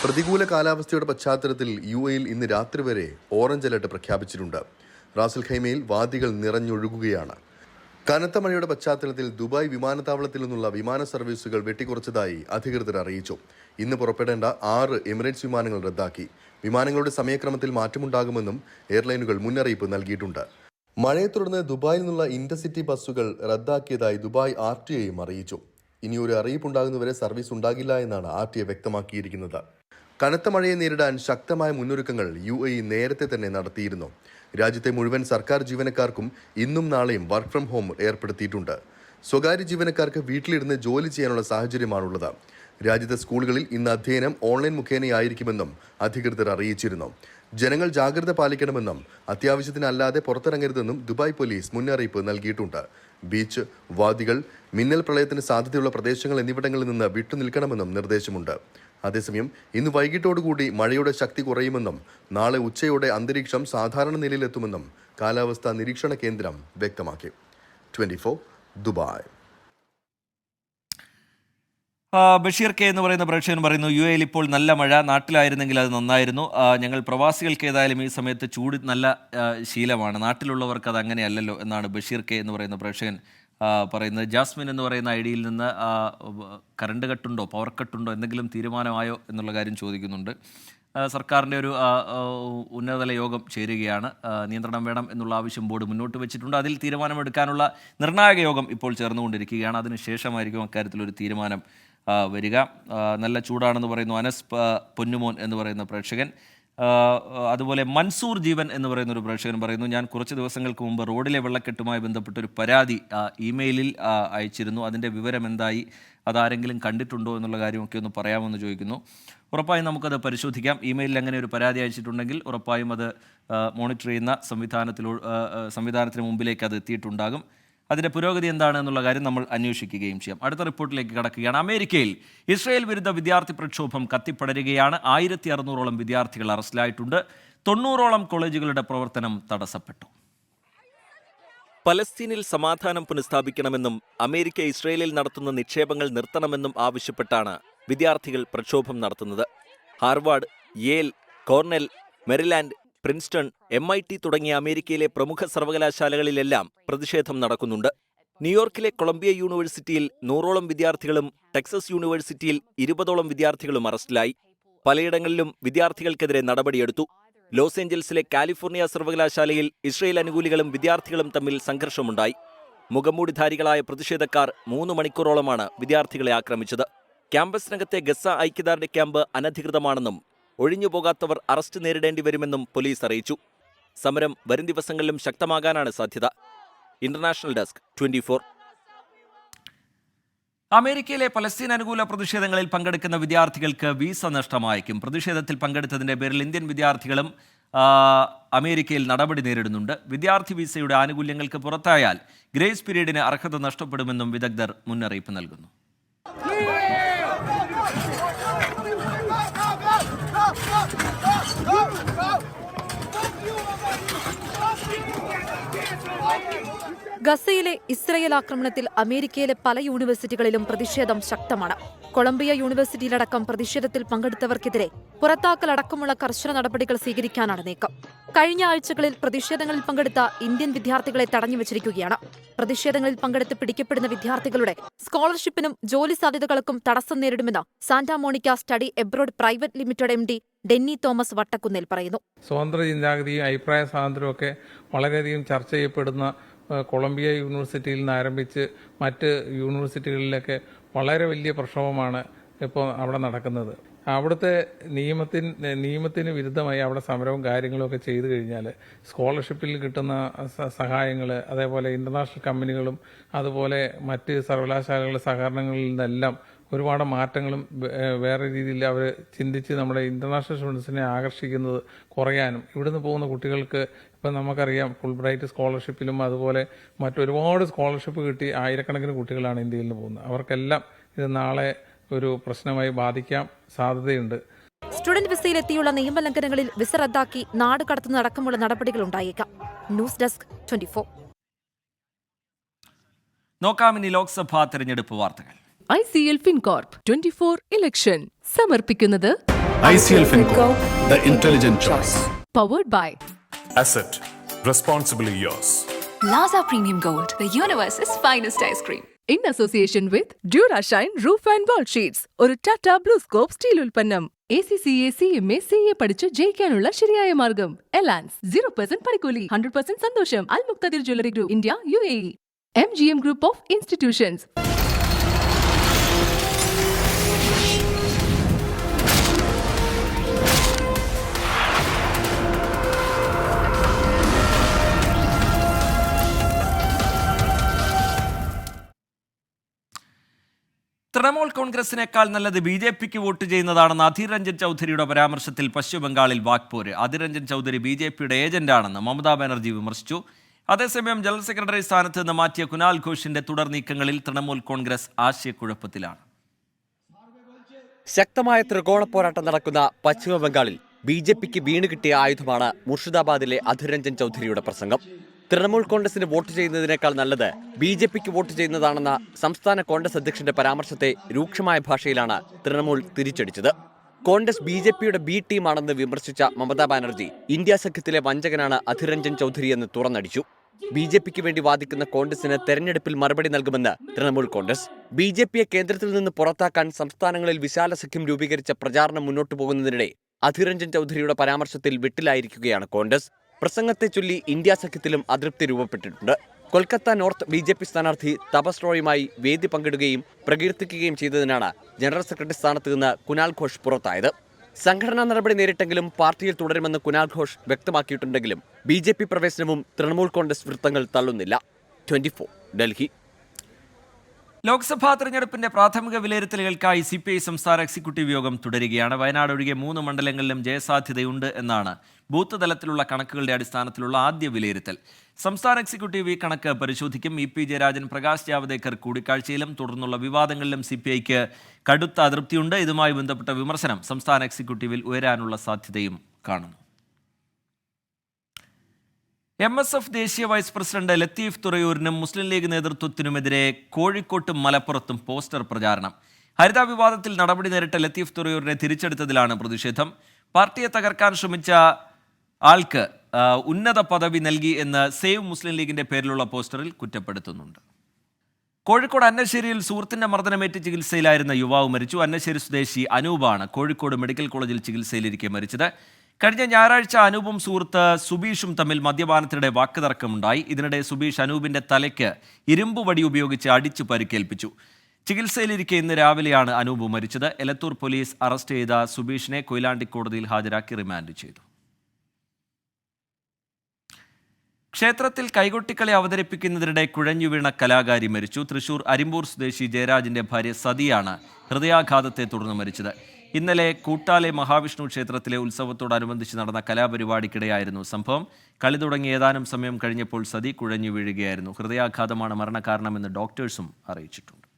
പ്രതികൂല കാലാവസ്ഥയുടെ പശ്ചാത്തലത്തിൽ UAEയിൽ ഇന്ന് രാത്രി വരെ ഓറഞ്ച് അലർട്ട് പ്രഖ്യാപിച്ചിട്ടുണ്ട്. റാസൽ ഖൈമയിൽ വാദികൾ നിറഞ്ഞൊഴുകുകയാണ്. കനത്ത മഴയുടെ പശ്ചാത്തലത്തിൽ ദുബായ് വിമാനത്താവളത്തിൽ നിന്നുള്ള വിമാന സർവീസുകൾ വെട്ടിക്കുറച്ചതായി അധികൃതർ അറിയിച്ചു. ഇന്ന് പുറപ്പെടേണ്ട 6 എമിറേറ്റ്സ് വിമാനങ്ങൾ റദ്ദാക്കി. വിമാനങ്ങളുടെ സമയക്രമത്തിൽ മാറ്റമുണ്ടാകുമെന്നും എയർലൈനുകൾ മുന്നറിയിപ്പ് നൽകിയിട്ടുണ്ട്. മഴയെ തുടർന്ന് ദുബായിൽ നിന്നുള്ള ഇന്റർസിറ്റി ബസ്സുകൾ റദ്ദാക്കിയതായി ദുബായ് RTA അറിയിച്ചു. ഇനിയൊരു അറിയിപ്പുണ്ടാകുന്നവരെ സർവീസ് ഉണ്ടാകില്ല എന്നാണ് RTA വ്യക്തമാക്കിയിരിക്കുന്നത്. കനത്ത മഴയെ നേരിടാൻ ശക്തമായ മുന്നൊരുക്കങ്ങൾ UAE നേരത്തെ തന്നെ നടത്തിയിരുന്നു. രാജ്യത്തെ മുഴുവൻ സർക്കാർ ജീവനക്കാർക്കും ഇന്നും നാളെയും വർക്ക് ഫ്രം ഹോം ഏർപ്പെടുത്തിയിട്ടുണ്ട്. സ്വകാര്യ ജീവനക്കാർക്ക് വീട്ടിലിരുന്ന് ജോലി ചെയ്യാനുള്ള സാഹചര്യമാണുള്ളത്. രാജ്യത്തെ സ്കൂളുകളിൽ ഇന്ന് അധ്യയനം ഓൺലൈൻ മുഖേനയായിരിക്കുമെന്നും അധികൃതർ അറിയിച്ചിരുന്നു. ജനങ്ങൾ ജാഗ്രത പാലിക്കണമെന്നും അത്യാവശ്യത്തിനല്ലാതെ പുറത്തിറങ്ങരുതെന്നും ദുബായ് പോലീസ് മുന്നറിയിപ്പ് നൽകിയിട്ടുണ്ട്. ബീച്ച്, വാദികൾ, മിന്നൽ പ്രളയത്തിന് സാധ്യതയുള്ള പ്രദേശങ്ങൾ എന്നിവിടങ്ങളിൽ നിന്ന് വിട്ടുനിൽക്കണമെന്നും നിർദ്ദേശമുണ്ട്. അതേസമയം ഇന്ന് വൈകിട്ടോടുകൂടി മഴയുടെ ശക്തി കുറയുമെന്നും നാളെ ഉച്ചയോടെ അന്തരീക്ഷം സാധാരണ നിലയിലെത്തുമെന്നും കാലാവസ്ഥാ നിരീക്ഷണ കേന്ദ്രം വ്യക്തമാക്കി. 24 ദുബായ്. ബഷീർ K എന്ന് പറയുന്ന പ്രേക്ഷകൻ പറയുന്നു, UAEയിൽ ഇപ്പോൾ നല്ല മഴ, നാട്ടിലായിരുന്നെങ്കിൽ അത് നന്നായിരുന്നു. ഞങ്ങൾ പ്രവാസികൾക്ക് ഏതായാലും ഈ സമയത്ത് ചൂട് നല്ല ശീലമാണ്, നാട്ടിലുള്ളവർക്ക് അത് അങ്ങനെയല്ലല്ലോ എന്നാണ് ബഷീർ K എന്ന് പറയുന്ന പ്രേക്ഷകൻ പറയുന്നത്. ജാസ്മിൻ എന്ന് പറയുന്ന ഐഡിയിൽ നിന്ന് കറണ്ട് കട്ടുണ്ടോ, പവർ കട്ടുണ്ടോ, എന്തെങ്കിലും തീരുമാനമായോ എന്നുള്ള കാര്യം ചോദിക്കുന്നുണ്ട്. സർക്കാരിൻ്റെ ഒരു ഉന്നതതല യോഗം ചേരുകയാണ്. നിയന്ത്രണം വേണം എന്നുള്ള ആവശ്യം ബോർഡ് മുന്നോട്ട് വെച്ചിട്ടുണ്ട്. അതിൽ തീരുമാനമെടുക്കാനുള്ള നിർണായക യോഗം ഇപ്പോൾ ചേർന്നുകൊണ്ടിരിക്കുകയാണ്. അതിനുശേഷമായിരിക്കും അക്കാര്യത്തിലൊരു തീരുമാനം വരിക. നല്ല ചൂടാണെന്ന് പറയുന്നു അനസ് പൊന്നുമോൻ എന്ന് പറയുന്ന പ്രേക്ഷകൻ. അതുപോലെ മൻസൂർ ജീവൻ എന്ന് പറയുന്ന ഒരു പ്രേക്ഷകൻ പറയുന്നു, ഞാൻ കുറച്ച് ദിവസങ്ങൾക്ക് മുമ്പ് റോഡിലെ വെള്ളക്കെട്ടുമായി ബന്ധപ്പെട്ടൊരു പരാതി ഇമെയിലിൽ അയച്ചിരുന്നു. അതിൻ്റെ വിവരം എന്തായി, അതാരെങ്കിലും കണ്ടിട്ടുണ്ടോ എന്നുള്ള കാര്യമൊക്കെ ഒന്ന് പറയാമെന്ന് ചോദിക്കുന്നു. ഉറപ്പായും നമുക്കത് പരിശോധിക്കാം. ഇമെയിലിൽ അങ്ങനെ ഒരു പരാതി അയച്ചിട്ടുണ്ടെങ്കിൽ ഉറപ്പായും അത് മോണിറ്റർ ചെയ്യുന്ന സംവിധാനത്തിന് മുമ്പിലേക്ക് അത് എത്തിയിട്ടുണ്ടാകും. അതിൻ്റെ പുരോഗതി എന്താണ് എന്നുള്ള കാര്യം നമ്മൾ അന്വേഷിക്കുകയും ചെയ്യാം. അടുത്ത റിപ്പോർട്ടിലേക്ക് കടക്കുകയാണ്. അമേരിക്കയിൽ ഇസ്രായേൽ വിരുദ്ധ വിദ്യാർത്ഥി പ്രക്ഷോഭം കത്തിപ്പടരുകയാണ്. 1600ഓളം വിദ്യാർത്ഥികൾ അറസ്റ്റിലായിട്ടുണ്ട്. 90ഓളം കോളേജുകളുടെ പ്രവർത്തനം തടസ്സപ്പെട്ടു. പലസ്തീനിൽ സമാധാനം പുനഃസ്ഥാപിക്കണമെന്നും അമേരിക്ക ഇസ്രായേലിൽ നടത്തുന്ന നിക്ഷേപങ്ങൾ നിർത്തണമെന്നും ആവശ്യപ്പെട്ടാണ് വിദ്യാർത്ഥികൾ പ്രക്ഷോഭം നടത്തുന്നത്. Harvard, Yale, Cornell, Maryland, Princeton, MIT തുടങ്ങിയ അമേരിക്കയിലെ പ്രമുഖ സർവകലാശാലകളിലെല്ലാം പ്രതിഷേധം നടക്കുന്നുണ്ട്. ന്യൂയോർക്കിലെ കൊളംബിയ യൂണിവേഴ്സിറ്റിയിൽ 100ഓളം വിദ്യാർത്ഥികളും ടെക്സസ് യൂണിവേഴ്സിറ്റിയിൽ 20ഓളം വിദ്യാർത്ഥികളും അറസ്റ്റിലായി. പലയിടങ്ങളിലും വിദ്യാർത്ഥികൾക്കെതിരെ നടപടിയെടുത്തു. ലോസ് ഏഞ്ചൽസിലെ കാലിഫോർണിയ സർവകലാശാലയിൽ ഇസ്രയേൽ അനുകൂലികളും വിദ്യാർത്ഥികളും തമ്മിൽ സംഘർഷമുണ്ടായി. മുഖംമൂടിധാരികളായ പ്രതിഷേധക്കാർ 3 മണിക്കൂറോളമാണ് വിദ്യാർത്ഥികളെ ആക്രമിച്ചത്. ക്യാമ്പസിനകത്തെ ഗസ ഐക്യദാർഢ്യ ക്യാമ്പ് അനധികൃതമാണെന്നും ഒഴിഞ്ഞുപോകാത്തവർ അറസ്റ്റ് നേരിടേണ്ടി വരുമെന്നും പോലീസ് അറിയിച്ചു. സമരം വരും ദിവസങ്ങളിലും ശക്തമാകാനാണ് സാധ്യത. International desk 24. അമേരിക്കയിലെ പലസ്തീൻ അനുകൂല പ്രതിഷേധങ്ങളിൽ പങ്കെടുക്കുന്ന വിദ്യാർത്ഥികൾക്ക് വീസ നഷ്ടമായേക്കും. പ്രതിഷേധത്തിൽ പങ്കെടുത്തതിന്റെ പേരിൽ ഇന്ത്യൻ വിദ്യാർത്ഥികളും അമേരിക്കയിൽ നടപടി നേരിടുന്നുണ്ട്. വിദ്യാർത്ഥി വീസയുടെ ആനുകൂല്യങ്ങൾക്ക് പുറത്തായാൽ ഗ്രേസ് പീരീഡിന് അർഹത നഷ്ടപ്പെടുമെന്നും വിദഗ്ധർ മുന്നറിയിപ്പ് നൽകുന്നു. ഗസയിലെ ഇസ്രയേൽ ആക്രമണത്തിൽ അമേരിക്കയിലെ പല യൂണിവേഴ്സിറ്റികളിലും പ്രതിഷേധം ശക്തമാണ്. കൊളംബിയ യൂണിവേഴ്സിറ്റിയിലടക്കം പ്രതിഷേധത്തിൽ പങ്കെടുത്തവർക്കെതിരെ പുറത്താക്കലടക്കമുള്ള കർശന നടപടികൾ സ്വീകരിക്കാനാണ് നീക്കം. കഴിഞ്ഞ ആഴ്ചകളിൽ പ്രതിഷേധങ്ങളിൽ പങ്കെടുത്ത ഇന്ത്യൻ വിദ്യാർത്ഥികളെ തടഞ്ഞുവച്ചിരിക്കുകയാണ്. പ്രതിഷേധങ്ങളിൽ പങ്കെടുത്ത് പിടിക്കപ്പെടുന്ന വിദ്യാർത്ഥികളുടെ സ്കോളർഷിപ്പിനും ജോലി സാധ്യതകൾക്കും തടസ്സം നേരിടുമെന്ന് Santa Monica study abroad private limited MD Denny Thomas Vattakunnil പറയുന്നു. സ്വതന്ത്ര ചിന്താഗതിയും അഭിപ്രായ സ്വാതന്ത്ര്യവും ഒക്കെ വളരെയധികം ചർച്ച ചെയ്യപ്പെടുന്ന കൊളംബിയ യൂണിവേഴ്സിറ്റിയിൽ നിന്ന് ആരംഭിച്ച് മറ്റ് യൂണിവേഴ്സിറ്റികളിലൊക്കെ വളരെ വലിയ പ്രക്ഷോഭമാണ് ഇപ്പോൾ അവിടെ നടക്കുന്നത്. അവിടുത്തെ നിയമത്തിന് വിരുദ്ധമായി അവിടെ സമരവും കാര്യങ്ങളും ഒക്കെ ചെയ്തു കഴിഞ്ഞാൽ സ്കോളർഷിപ്പിൽ കിട്ടുന്ന സഹായങ്ങൾ, അതേപോലെ ഇന്റർനാഷണൽ കമ്പനികളും അതുപോലെ മറ്റ് സർവകലാശാലകളുടെ സഹകരണങ്ങളിൽ നിന്നെല്ലാം ഒരുപാട് മാറ്റങ്ങളും വേറെ രീതിയിൽ അവർ ചിന്തിച്ച് നമ്മുടെ ഇന്റർനാഷണൽ സ്റ്റുഡൻസിനെ ആകർഷിക്കുന്നത് കുറയാനും, ഇവിടുന്ന് പോകുന്ന കുട്ടികൾക്ക് ഇപ്പം നമുക്കറിയാം ഫുൾബ്രൈറ്റ് സ്കോളർഷിപ്പിലും അതുപോലെ മറ്റൊരുപാട് സ്കോളർഷിപ്പ് കിട്ടി ആയിരക്കണക്കിന് കുട്ടികളാണ് ഇന്ത്യയിൽ നിന്ന് പോകുന്നത്. അവർക്കെല്ലാം ഇത് നാളെ ഒരു പ്രശ്നമായി ബാധിക്കാൻ സാധ്യതയുണ്ട്. സ്റ്റുഡന്റ് വിസയിലെത്തിയുള്ള നിയമലംഘനങ്ങളിൽ വിസ റദ്ദാക്കി നാട് കടത്തുന്നതടക്കമുള്ള നടപടികൾ ഉണ്ടായേക്കാം. News desk 24. നോക്കാം ഇനി ലോക്സഭാ തെരഞ്ഞെടുപ്പ് വാർത്തകൾ. ICL FinCorp 24 ഇലക്ഷൻ സമർപ്പിക്കുന്നത് ICL FinCorp, the intelligent choice. Powered by Asset, responsibly yours. Plaza Premium Gold, the universe's finest ice cream. In association with Durashine Roof and Wall Sheets, ഒരു Tata blue scope steel ഉൽപ്പന്നം. ACCA CMA CA പഠിച്ച് ജയിക്കാനുള്ള ശരിയായ മാർഗം. എലാൻസ് 0% പണിക്കൂലി, 100% സന്തോഷം. Al Muqtadir jewellery group India UAE. MGM group of institutions. Trinamool കോൺഗ്രസിനേക്കാൾ നല്ലത് BJPക്ക് വോട്ട് ചെയ്യുന്നതാണെന്ന് അധീർ രഞ്ജൻ ചൗധരിയുടെ പരാമർശത്തിൽ പശ്ചിമബംഗാളിൽ വാക്പോര്. അധീർ രഞ്ജൻ ചൗധരി BJPയുടെ ഏജന്റാണെന്ന് മമതാ ബാനർജി വിമർശിച്ചു. അതേസമയം ജനറൽ സെക്രട്ടറി സ്ഥാനത്ത് നിന്ന് മാറ്റിയ കുനാൽ ഘോഷിന്റെ തുടർ നീക്കങ്ങളിൽ തൃണമൂൽ കോൺഗ്രസ് ആശയക്കുഴപ്പത്തിലാണ്. ശക്തമായ ത്രികോണ പോരാട്ടം നടക്കുന്ന പശ്ചിമബംഗാളിൽ BJPക്ക് വീണ് കിട്ടിയ ആയുധമാണ് മുർഷിദാബാദിലെ അധീർ രഞ്ജൻ ചൗധരിയുടെ പ്രസംഗം. തൃണമൂൽ കോൺഗ്രസിന് വോട്ട് ചെയ്യുന്നതിനേക്കാൾ നല്ലത് BJPക്ക് വോട്ട് ചെയ്യുന്നതാണെന്ന സംസ്ഥാന കോൺഗ്രസ് അധ്യക്ഷന്റെ പരാമർശത്തെ രൂക്ഷമായ ഭാഷയിലാണ് തൃണമൂൽ തിരിച്ചടിച്ചത്. കോൺഗ്രസ് BJPയുടെ B ടീമാണെന്ന് വിമർശിച്ച മമതാ ബാനർജി ഇന്ത്യ സഖ്യത്തിലെ വഞ്ചകനാണ് അധീർ രഞ്ജൻ ചൗധരി എന്ന് തുറന്നടിച്ചു. BJPക്ക് വേണ്ടി വാദിക്കുന്ന കോൺഗ്രസിന് തെരഞ്ഞെടുപ്പിൽ മറുപടി നൽകുമെന്ന് തൃണമൂൽ കോൺഗ്രസ്. BJPയെ കേന്ദ്രത്തിൽ നിന്ന് പുറത്താക്കാൻ സംസ്ഥാനങ്ങളിൽ വിശാല സഖ്യം രൂപീകരിച്ച പ്രചാരണം മുന്നോട്ടു പോകുന്നതിനിടെ അധീർ രഞ്ജൻ ചൗധരിയുടെ പരാമർശത്തിൽ വെട്ടിലായിരിക്കുകയാണ് കോൺഗ്രസ്. പ്രസംഗത്തെ ചൊല്ലി ഇന്ത്യ സഖ്യത്തിലും അതൃപ്തി രൂപപ്പെട്ടിട്ടുണ്ട്. കൊൽക്കത്ത നോർത്ത് BJP സ്ഥാനാർത്ഥി തപസ് റോയുമായി വേദി പങ്കിടുകയും പ്രകീർത്തിക്കുകയും ചെയ്തതിനാണ് ജനറൽ സെക്രട്ടറി സ്ഥാനത്ത് നിന്ന് കുനാൽ ഘോഷ് പുറത്തായത്. സംഘടനാ നടപടി നേരിട്ടെങ്കിലും പാർട്ടിയിൽ തുടരുമെന്ന് കുനാൽ ഘോഷ് വ്യക്തമാക്കിയിട്ടുണ്ടെങ്കിലും BJP പ്രവേശനവും തൃണമൂൽ കോൺഗ്രസ് വൃത്തങ്ങൾ തള്ളുന്നില്ല. 24 ഡൽഹി. ലോക്സഭാ തെരഞ്ഞെടുപ്പിന്റെ പ്രാഥമിക വിലയിരുത്തലുകൾക്കായി CPI സംസ്ഥാന എക്സിക്യൂട്ടീവ് യോഗം തുടരുകയാണ്. വയനാട് ഒഴികെ 3 മണ്ഡലങ്ങളിലും ജയസാധ്യതയുണ്ട് എന്നാണ് ബൂത്ത് തലത്തിലുള്ള കണക്കുകളുടെ അടിസ്ഥാനത്തിലുള്ള ആദ്യ വിലയിരുത്തൽ. സംസ്ഥാന എക്സിക്യൂട്ടീവ് ഈ കണക്ക് പരിശോധിക്കും. EP ജയരാജൻ, പ്രകാശ് ജാവദേക്കർ കൂടിക്കാഴ്ചയിലും തുടർന്നുള്ള വിവാദങ്ങളിലും CPIക്ക് കടുത്ത അതൃപ്തിയുണ്ട്. ഇതുമായി ബന്ധപ്പെട്ട വിമർശനം സംസ്ഥാന എക്സിക്യൂട്ടീവിൽ ഉയരാനുള്ള സാധ്യതയും കാണുന്നു. MSF ദേശീയ വൈസ് പ്രസിഡന്റ് ലത്തീഫ് തുറയൂരിനും മുസ്ലിം ലീഗ് നേതൃത്വത്തിനുമെതിരെ കോഴിക്കോട്ടും മലപ്പുറത്തും പോസ്റ്റർ പ്രചാരണം. ഹരിത വിവാദത്തിൽ നടപടി നേരിട്ട ലത്തീഫ് തുറയൂരിനെ തിരിച്ചെടുത്തതിലാണ് പ്രതിഷേധം. പാർട്ടിയെ തകർക്കാൻ ശ്രമിച്ച ആൾക്ക് ഉന്നത പദവി നൽകി എന്ന് സേവ് മുസ്ലിം ലീഗിന്റെ പേരിലുള്ള പോസ്റ്ററിൽ കുറ്റപ്പെടുത്തുന്നുണ്ട്. കോഴിക്കോട് അന്നശ്ശേരിയിൽ സുഹൃത്തിന്റെ മർദ്ദനമേറ്റ് ചികിത്സയിലായിരുന്ന യുവാവ് മരിച്ചു. അന്നശ്ശേരി സ്വദേശി അനൂപാണ് കോഴിക്കോട് മെഡിക്കൽ കോളേജിൽ ചികിത്സയിലിരിക്കെ മരിച്ചത്. കഴിഞ്ഞ ഞായറാഴ്ച അനൂപും സുഹൃത്ത് സുബീഷും തമ്മിൽ മദ്യപാനത്തിനിടെ വാക്കുതർക്കമുണ്ടായി. ഇതിനിടെ സുബീഷ് അനൂപിന്റെ തലയ്ക്ക് ഇരുമ്പ് വടി ഉപയോഗിച്ച് അടിച്ചു പരിക്കേൽപ്പിച്ചു. ചികിത്സയിലിരിക്കെ ഇന്ന് രാവിലെയാണ് അനൂപ് മരിച്ചത്. എലത്തൂർ പോലീസ് അറസ്റ്റ് ചെയ്ത സുബീഷിനെ കൊയിലാണ്ടി കോടതിയിൽ ഹാജരാക്കി റിമാൻഡ് ചെയ്തു. ക്ഷേത്രത്തിൽ കൈകൊട്ടിക്കളി അവതരിപ്പിക്കുന്നതിനിടെ കുഴഞ്ഞു വീണ കലാകാരി മരിച്ചു. തൃശൂർ അരിമ്പൂർ സ്വദേശി ജയരാജിന്റെ ഭാര്യ സതിയാണ് ഹൃദയാഘാതത്തെ തുടർന്ന് മരിച്ചത്. ഇന്നലെ കൂട്ടാലെ മഹാവിഷ്ണു ക്ഷേത്രത്തിലെ ഉത്സവത്തോടനുബന്ധിച്ച് നടന്ന കലാപരിപാടിക്കിടെയായിരുന്നു സംഭവം. കളി തുടങ്ങി ഏതാനും സമയം കഴിഞ്ഞപ്പോൾ സതി കുഴഞ്ഞു വീഴുകയായിരുന്നു. ഹൃദയാഘാതമാണ് മരണകാരണമെന്ന് ഡോക്ടേഴ്സും അറിയിച്ചിട്ടുണ്ട്.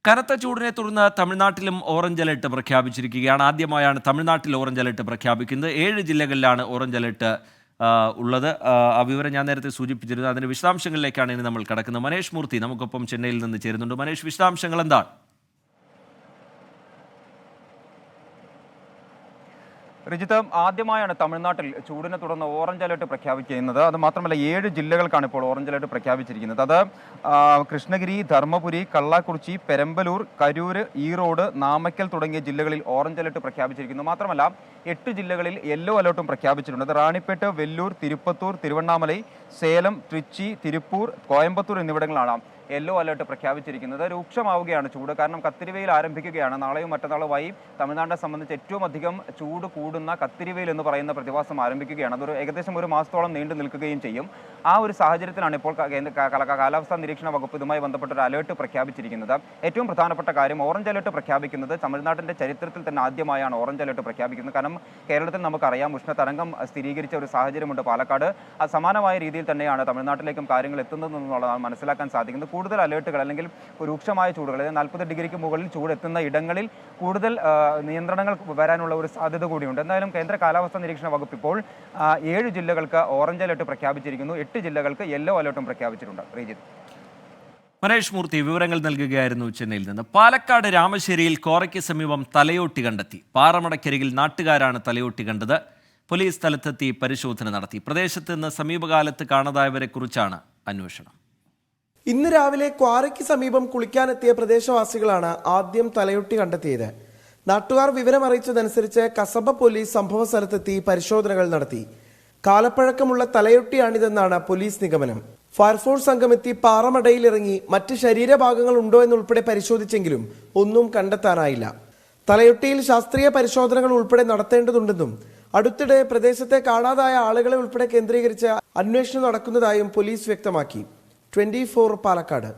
കനത്ത ചൂടിനെ തുടർന്ന് തമിഴ്നാട്ടിലും ഓറഞ്ച് അലർട്ട് പ്രഖ്യാപിച്ചിരിക്കുകയാണ്. ആദ്യമായാണ് തമിഴ്നാട്ടിൽ ഓറഞ്ച് അലർട്ട് പ്രഖ്യാപിക്കുന്നത്. 7 ജില്ലകളിലാണ് ഓറഞ്ച് അലർട്ട് ഉള്ളത്. ആ വിവരം ഞാൻ നേരത്തെ സൂചിപ്പിച്ചിരുന്നു. അതിൻ്റെ വിശദാംശങ്ങളിലേക്കാണ് ഇനി നമ്മൾ കടക്കുന്നത്. മനേഷ് മൂർത്തി നമുക്കൊപ്പം ചെന്നൈയിൽ നിന്ന് ചേരുന്നുണ്ട്. മനേഷ്, വിശദാംശങ്ങൾ എന്താണ്? റിജിത്ത്, ആദ്യമായാണ് തമിഴ്നാട്ടിൽ ചൂടിനെ തുടർന്ന് ഓറഞ്ച് അലർട്ട് പ്രഖ്യാപിക്കുന്നത്. അത് മാത്രമല്ല 7 ജില്ലകൾക്കാണ് ഇപ്പോൾ ഓറഞ്ച് അലർട്ട് പ്രഖ്യാപിച്ചിരിക്കുന്നത്. അത് കൃഷ്ണഗിരി, ധർമ്മപുരി, കള്ളാക്കുറിച്ചി, പെരമ്പലൂർ, കരൂര്, ഈറോഡ്, നാമക്കൽ തുടങ്ങിയ ജില്ലകളിൽ ഓറഞ്ച് അലർട്ട് പ്രഖ്യാപിച്ചിരിക്കുന്നു. മാത്രമല്ല 8 ജില്ലകളിൽ യെല്ലോ അലർട്ടും പ്രഖ്യാപിച്ചിട്ടുണ്ട്. റാണിപ്പേട്ട്, വെല്ലൂർ, തിരുപ്പത്തൂർ, തിരുവണ്ണാമലൈ, സേലം, ട്രിച്ചി, തിരുപ്പൂർ, കോയമ്പത്തൂർ എന്നിവിടങ്ങളിലാണ് യെല്ലോ അലർട്ട് പ്രഖ്യാപിച്ചിരിക്കുന്നത്. രൂക്ഷമാവുകയാണ് ചൂട്. കാരണം കത്തിരിവെയിൽ ആരംഭിക്കുകയാണ്. നാളെയും മറ്റന്നാളുമായി തമിഴ്നാടിനെ സംബന്ധിച്ച് ഏറ്റവും അധികം ചൂട് കൂടുന്ന കത്തിരിവെയിൽ എന്ന് പറയുന്ന പ്രതിഭാസം ആരംഭിക്കുകയാണ്. അതൊരു ഏകദേശം 1 മാസത്തോളം നീണ്ടു നിൽക്കുകയും ചെയ്യും. ആ ഒരു സാഹചര്യത്തിലാണ് ഇപ്പോൾ കാലാവസ്ഥാ നിരീക്ഷണ വകുപ്പ് ഇതുമായി ബന്ധപ്പെട്ട ഒരു അലർട്ട് പ്രഖ്യാപിച്ചിരിക്കുന്നത്. ഏറ്റവും പ്രധാനപ്പെട്ട കാര്യം, ഓറഞ്ച് അലർട്ട് പ്രഖ്യാപിക്കുന്നത് തമിഴ്നാട്ടിന്റെ ചരിത്രത്തിൽ തന്നെ ആദ്യമായാണ് ഓറഞ്ച് അലർട്ട് പ്രഖ്യാപിക്കുന്നത്. കാരണം കേരളത്തിൽ നമുക്കറിയാം ഉഷ്ണതരംഗം സ്ഥിരീകരിച്ച ഒരു സാഹചര്യമുണ്ട് പാലക്കാട്. സമാനമായ രീതിയിൽ തന്നെയാണ് തമിഴ്നാട്ടിലേക്കും കാര്യങ്ങൾ എത്തുന്നതെന്നുള്ളതാണ് മനസ്സിലാക്കാൻ സാധിക്കുന്നത്. കൂടുതൽ അലേർട്ടുകൾ അല്ലെങ്കിൽ രൂക്ഷമായ ചൂടുകൾ, അതായത് 40 ഡിഗ്രിക്ക് മുകളിൽ ചൂട് എത്തുന്ന ഇടങ്ങളിൽ കൂടുതൽ നിയന്ത്രണങ്ങൾ വരാനുള്ള ഒരു സാധ്യത കൂടിയുണ്ട്. എന്തായാലും കേന്ദ്ര കാലാവസ്ഥാ നിരീക്ഷണ വകുപ്പ് ഇപ്പോൾ 7 ജില്ലകൾക്ക് ഓറഞ്ച് അലർട്ട് പ്രഖ്യാപിച്ചിരിക്കുന്നു. 8 ജില്ലകൾക്ക് യെല്ലോ അലർട്ടും പ്രഖ്യാപിച്ചിട്ടുണ്ട്. ശ്രീജിത്ത്. മനേഷ് മൂർത്തി വിവരങ്ങൾ നൽകുകയായിരുന്നു ചെന്നൈയിൽ നിന്ന്. പാലക്കാട് രാമശ്ശേരിയിൽ കോറയ്ക്ക് സമീപം തലയോട്ടി കണ്ടെത്തി. പാറമടക്കരികിൽ നാട്ടുകാരാണ് തലയോട്ടി കണ്ടത്. പോലീസ് സ്ഥലത്തെത്തി പരിശോധന നടത്തി. പ്രദേശത്ത് നിന്ന് സമീപകാലത്ത് കാണാതായവരെ കുറിച്ചാണ് അന്വേഷണം. ഇന്ന് രാവിലെ ക്വാറയ്ക്ക് സമീപം കുളിക്കാനെത്തിയ പ്രദേശവാസികളാണ് ആദ്യം തലയൊട്ടി കണ്ടെത്തിയത്. നാട്ടുകാർ വിവരമറിയിച്ചതനുസരിച്ച് കസബ പോലീസ് സംഭവ സ്ഥലത്തെത്തി പരിശോധനകൾ നടത്തി. കാലപ്പഴക്കമുള്ള തലയൊട്ടിയാണിതെന്നാണ് പോലീസ് നിഗമനം. ഫയർഫോഴ്സ് സംഘമെത്തി പാറമടയിലിറങ്ങി മറ്റ് ശരീരഭാഗങ്ങൾ ഉണ്ടോ എന്നുൾപ്പെടെ പരിശോധിച്ചെങ്കിലും ഒന്നും കണ്ടെത്താനായില്ല. തലയൊട്ടിയിൽ ശാസ്ത്രീയ പരിശോധനകൾ ഉൾപ്പെടെ നടത്തേണ്ടതുണ്ടെന്നും അടുത്തിടെ പ്രദേശത്തെ കാണാതായ ആളുകളെ ഉൾപ്പെടെ കേന്ദ്രീകരിച്ച് അന്വേഷണം നടക്കുന്നതായും പോലീസ് വ്യക്തമാക്കി. 24 പാലക്കാട്.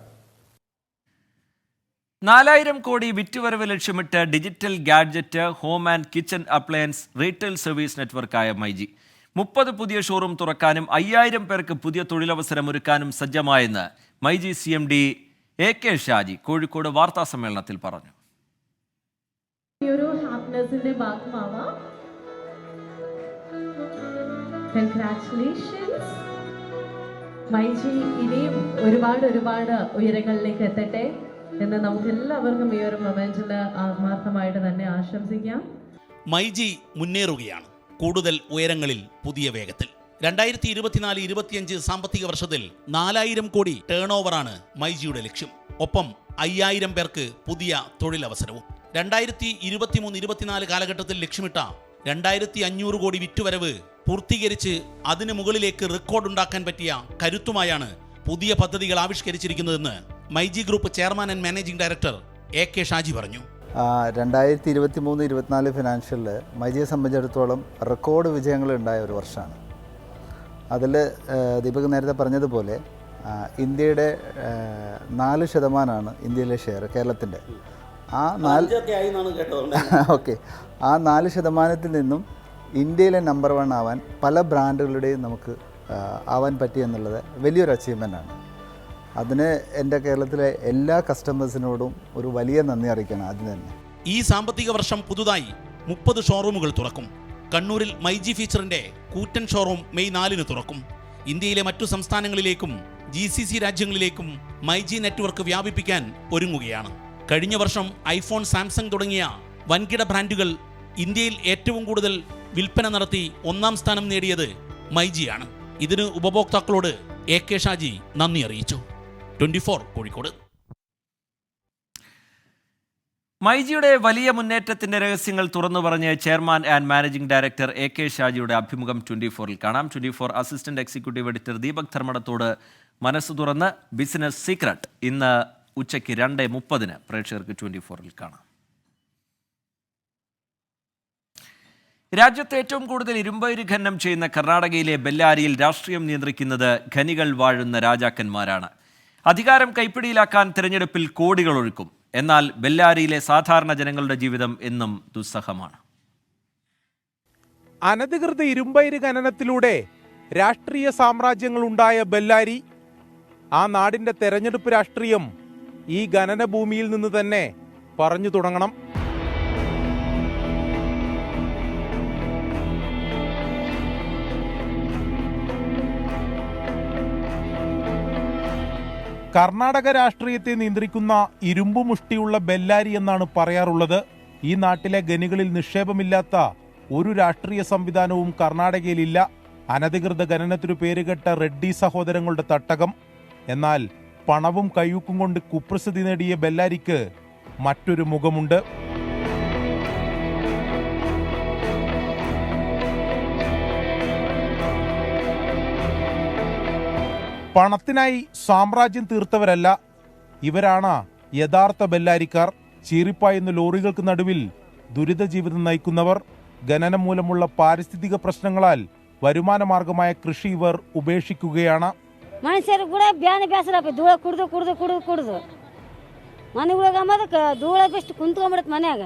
4000 കോടി വിറ്റുവരവ് ലക്ഷ്യമിട്ട് digital gadget, home and kitchen appliance retail service നെറ്റ്വർക്കായ മൈജി 30 പുതിയ ഷോറൂം തുറക്കാനും 5000 പേർക്ക് പുതിയ തൊഴിലവസരം ഒരുക്കാനും സജ്ജമായെന്ന് മൈജി CMD AK ഷാജി കോഴിക്കോട് വാർത്താ സമ്മേളനത്തിൽ പറഞ്ഞു. മൈജി ഇനിയും ഒരുപാട് ഉയരങ്ങളിലേക്ക് എത്തട്ടെ എന്ന് നമുക്ക് എല്ലാവർക്കും ഈ ഒരു മൊമെന്റിൽ ആത്മാർത്ഥമായിട്ട് തന്നെ ആശംസിക്കാം. മൈജി മുന്നേറുകയാണ് കൂടുതൽ ഉയരങ്ങളിൽ, പുതിയ വേഗത്തിൽ. 2024-25 സാമ്പത്തിക വർഷത്തിൽ 4000 കോടി ടേൺ ഓവറാണ് മൈജിയുടെ ലക്ഷ്യം. ഒപ്പം 5000 പേർക്ക് പുതിയ തൊഴിലവസരവും. 2023-24 കാലഘട്ടത്തിൽ ലക്ഷ്യമിട്ട 2500 കോടി വിറ്റുവരവ് പൂർത്തീകരിച്ച് അതിന് മുകളിലേക്ക് റെക്കോർഡുണ്ടാക്കാൻ പറ്റിയ കരുത്തുമായാണ് പുതിയ പദ്ധതികൾ ആവിഷ്കരിച്ചിരിക്കുന്നതെന്ന് myG group chairman and managing director AK Shaji പറഞ്ഞു. 2023-24 ഫിനാൻഷ്യലിൽ മൈജിയെ സംബന്ധിച്ചിടത്തോളം റെക്കോർഡ് വിജയങ്ങൾ ഉണ്ടായ ഒരു വർഷമാണ്. അതിൽ ദീപക് നേരത്തെ പറഞ്ഞതുപോലെ ഇന്ത്യയുടെ 4% ഇന്ത്യയിലെ ഷെയർ കേരളത്തിൻ്റെ. ആ 4% നിന്നും ഇന്ത്യയിലെ നമ്പർ 1 ആവാൻ പല ബ്രാൻഡുകളുടെയും നമുക്ക് ആവാൻ പറ്റി എന്നുള്ളത് വലിയൊരു അച്ചീവ്മെൻ്റാണ്. അതിന് എൻ്റെ കേരളത്തിലെ എല്ലാ കസ്റ്റമേഴ്സിനോടും ഒരു വലിയ നന്ദി അറിയിക്കണം ആദ്യം തന്നെ. ഈ സാമ്പത്തിക വർഷം പുതുതായി 30 ഷോറൂമുകൾ തുറക്കും. കണ്ണൂരിൽ മൈജി ഫീച്ചറിന്റെ കൂറ്റൻ ഷോറൂം മെയ് 4 തുറക്കും. ഇന്ത്യയിലെ മറ്റു സംസ്ഥാനങ്ങളിലേക്കും GCC രാജ്യങ്ങളിലേക്കും മൈജി നെറ്റ്വർക്ക് വ്യാപിപ്പിക്കാൻ ഒരുങ്ങുകയാണ്. കഴിഞ്ഞ വർഷം ഐഫോൺ, സാംസങ് തുടങ്ങിയ വൻകിട ബ്രാൻഡുകൾ ഇന്ത്യയിൽ ഏറ്റവും കൂടുതൽ വിൽപ്പന നടത്തി 1ാം സ്ഥാനം നേടിയത് മൈജിയാണ്. ഇതിന് ഉപഭോക്താക്കളോട് AK ഷാജി നന്ദി അറിയിച്ചു. 24 കോഴിക്കോട്. മൈജിയുടെ വലിയ മുന്നേറ്റത്തിന്റെ രഹസ്യങ്ങൾ തുറന്നു പറഞ്ഞ് chairman and managing director AK ഷാജിയുടെ അഭിമുഖം 24-ൽ കാണാം. 24 അസിസ്റ്റന്റ് എക്സിക്യൂട്ടീവ് എഡിറ്റർ ദീപക് ധർമ്മടത്തോട് മനസ്സ് തുറന്ന് ബിസിനസ് സീക്രട്ട് ഇന്ന് ഉച്ചയ്ക്ക് 2:30 പ്രേക്ഷകർക്ക് 24-ൽ കാണാം. രാജ്യത്ത് ഏറ്റവും കൂടുതൽ ഇരുമ്പയിര് ഖനനം ചെയ്യുന്ന കർണാടകയിലെ ബെല്ലാരിയിൽ രാഷ്ട്രീയം നിയന്ത്രിക്കുന്നത് ഖനികൾ വാഴുന്ന രാജാക്കന്മാരാണ്. അധികാരം കൈപ്പിടിയിലാക്കാൻ തിരഞ്ഞെടുപ്പിൽ കോടികൾ ഒഴുക്കും. എന്നാൽ ബെല്ലാരിയിലെ സാധാരണ ജനങ്ങളുടെ ജീവിതം എന്നും ദുസ്സഹമാണ്. അനധികൃത ഇരുമ്പയിര് ഖനനത്തിലൂടെ രാഷ്ട്രീയ സാമ്രാജ്യങ്ങൾ ഉണ്ടായ ബെല്ലാരി, ആ നാടിന്റെ തെരഞ്ഞെടുപ്പ് രാഷ്ട്രീയം ഈ ഖനന ഭൂമിയിൽ നിന്ന് തന്നെ പറഞ്ഞു തുടങ്ങണം. കർണാടക രാഷ്ട്രീയത്തെ നിയന്ത്രിക്കുന്ന ഇരുമ്പു മുഷ്ടിയുള്ള ബെല്ലാരി എന്നാണ് പറയാറുള്ളത്. ഈ നാട്ടിലെ ഖനികളിൽ നിക്ഷേപമില്ലാത്ത ഒരു രാഷ്ട്രീയ സംവിധാനവും കർണാടകയിലില്ല. അനധികൃത ഖനനത്തിനു പേരുകെട്ട റെഡ്ഡി സഹോദരങ്ങളുടെ തട്ടകം. എന്നാൽ പണവും കയ്യൂക്കും കൊണ്ട് കുപ്രസിദ്ധി നേടിയ ബെല്ലാരിക്ക് മറ്റൊരു മുഖമുണ്ട്. പണത്തിനായി സാമ്രാജ്യം തീർത്തവരല്ല ഇവരാണ് യഥാർത്ഥ ബെല്ലാരിക്കാർ. ചീറിപ്പായുന്ന ലോറികൾക്ക് നടുവിൽ ദുരിത ജീവിതം നയിക്കുന്നവർ. ഖനനം മൂലമുള്ള പാരിസ്ഥിതിക പ്രശ്നങ്ങളാൽ വരുമാന മാർഗമായ കൃഷി ഇവർ ഉപേക്ഷിക്കുകയാണ്. ಮನುಷ್ಯರು ಕೂಡ ಬ್ಯಾನೆ ಬೇಸರಪ್ಪ ಧೂಳ ಕುಡ್ದು ಕುಡ್ದು ಕುಡ್ದು ಕುಡ್ದು ಮನೆಗಳಿಗೆ ಅಂಬದಕ್ಕೆ ಧೂಳ ಬೆಸ್ಟ್ ಕುಂತ್ಕೊಂಡ್ಬಿಡುತ್ತೆ ಮನ್ಯಾಗ.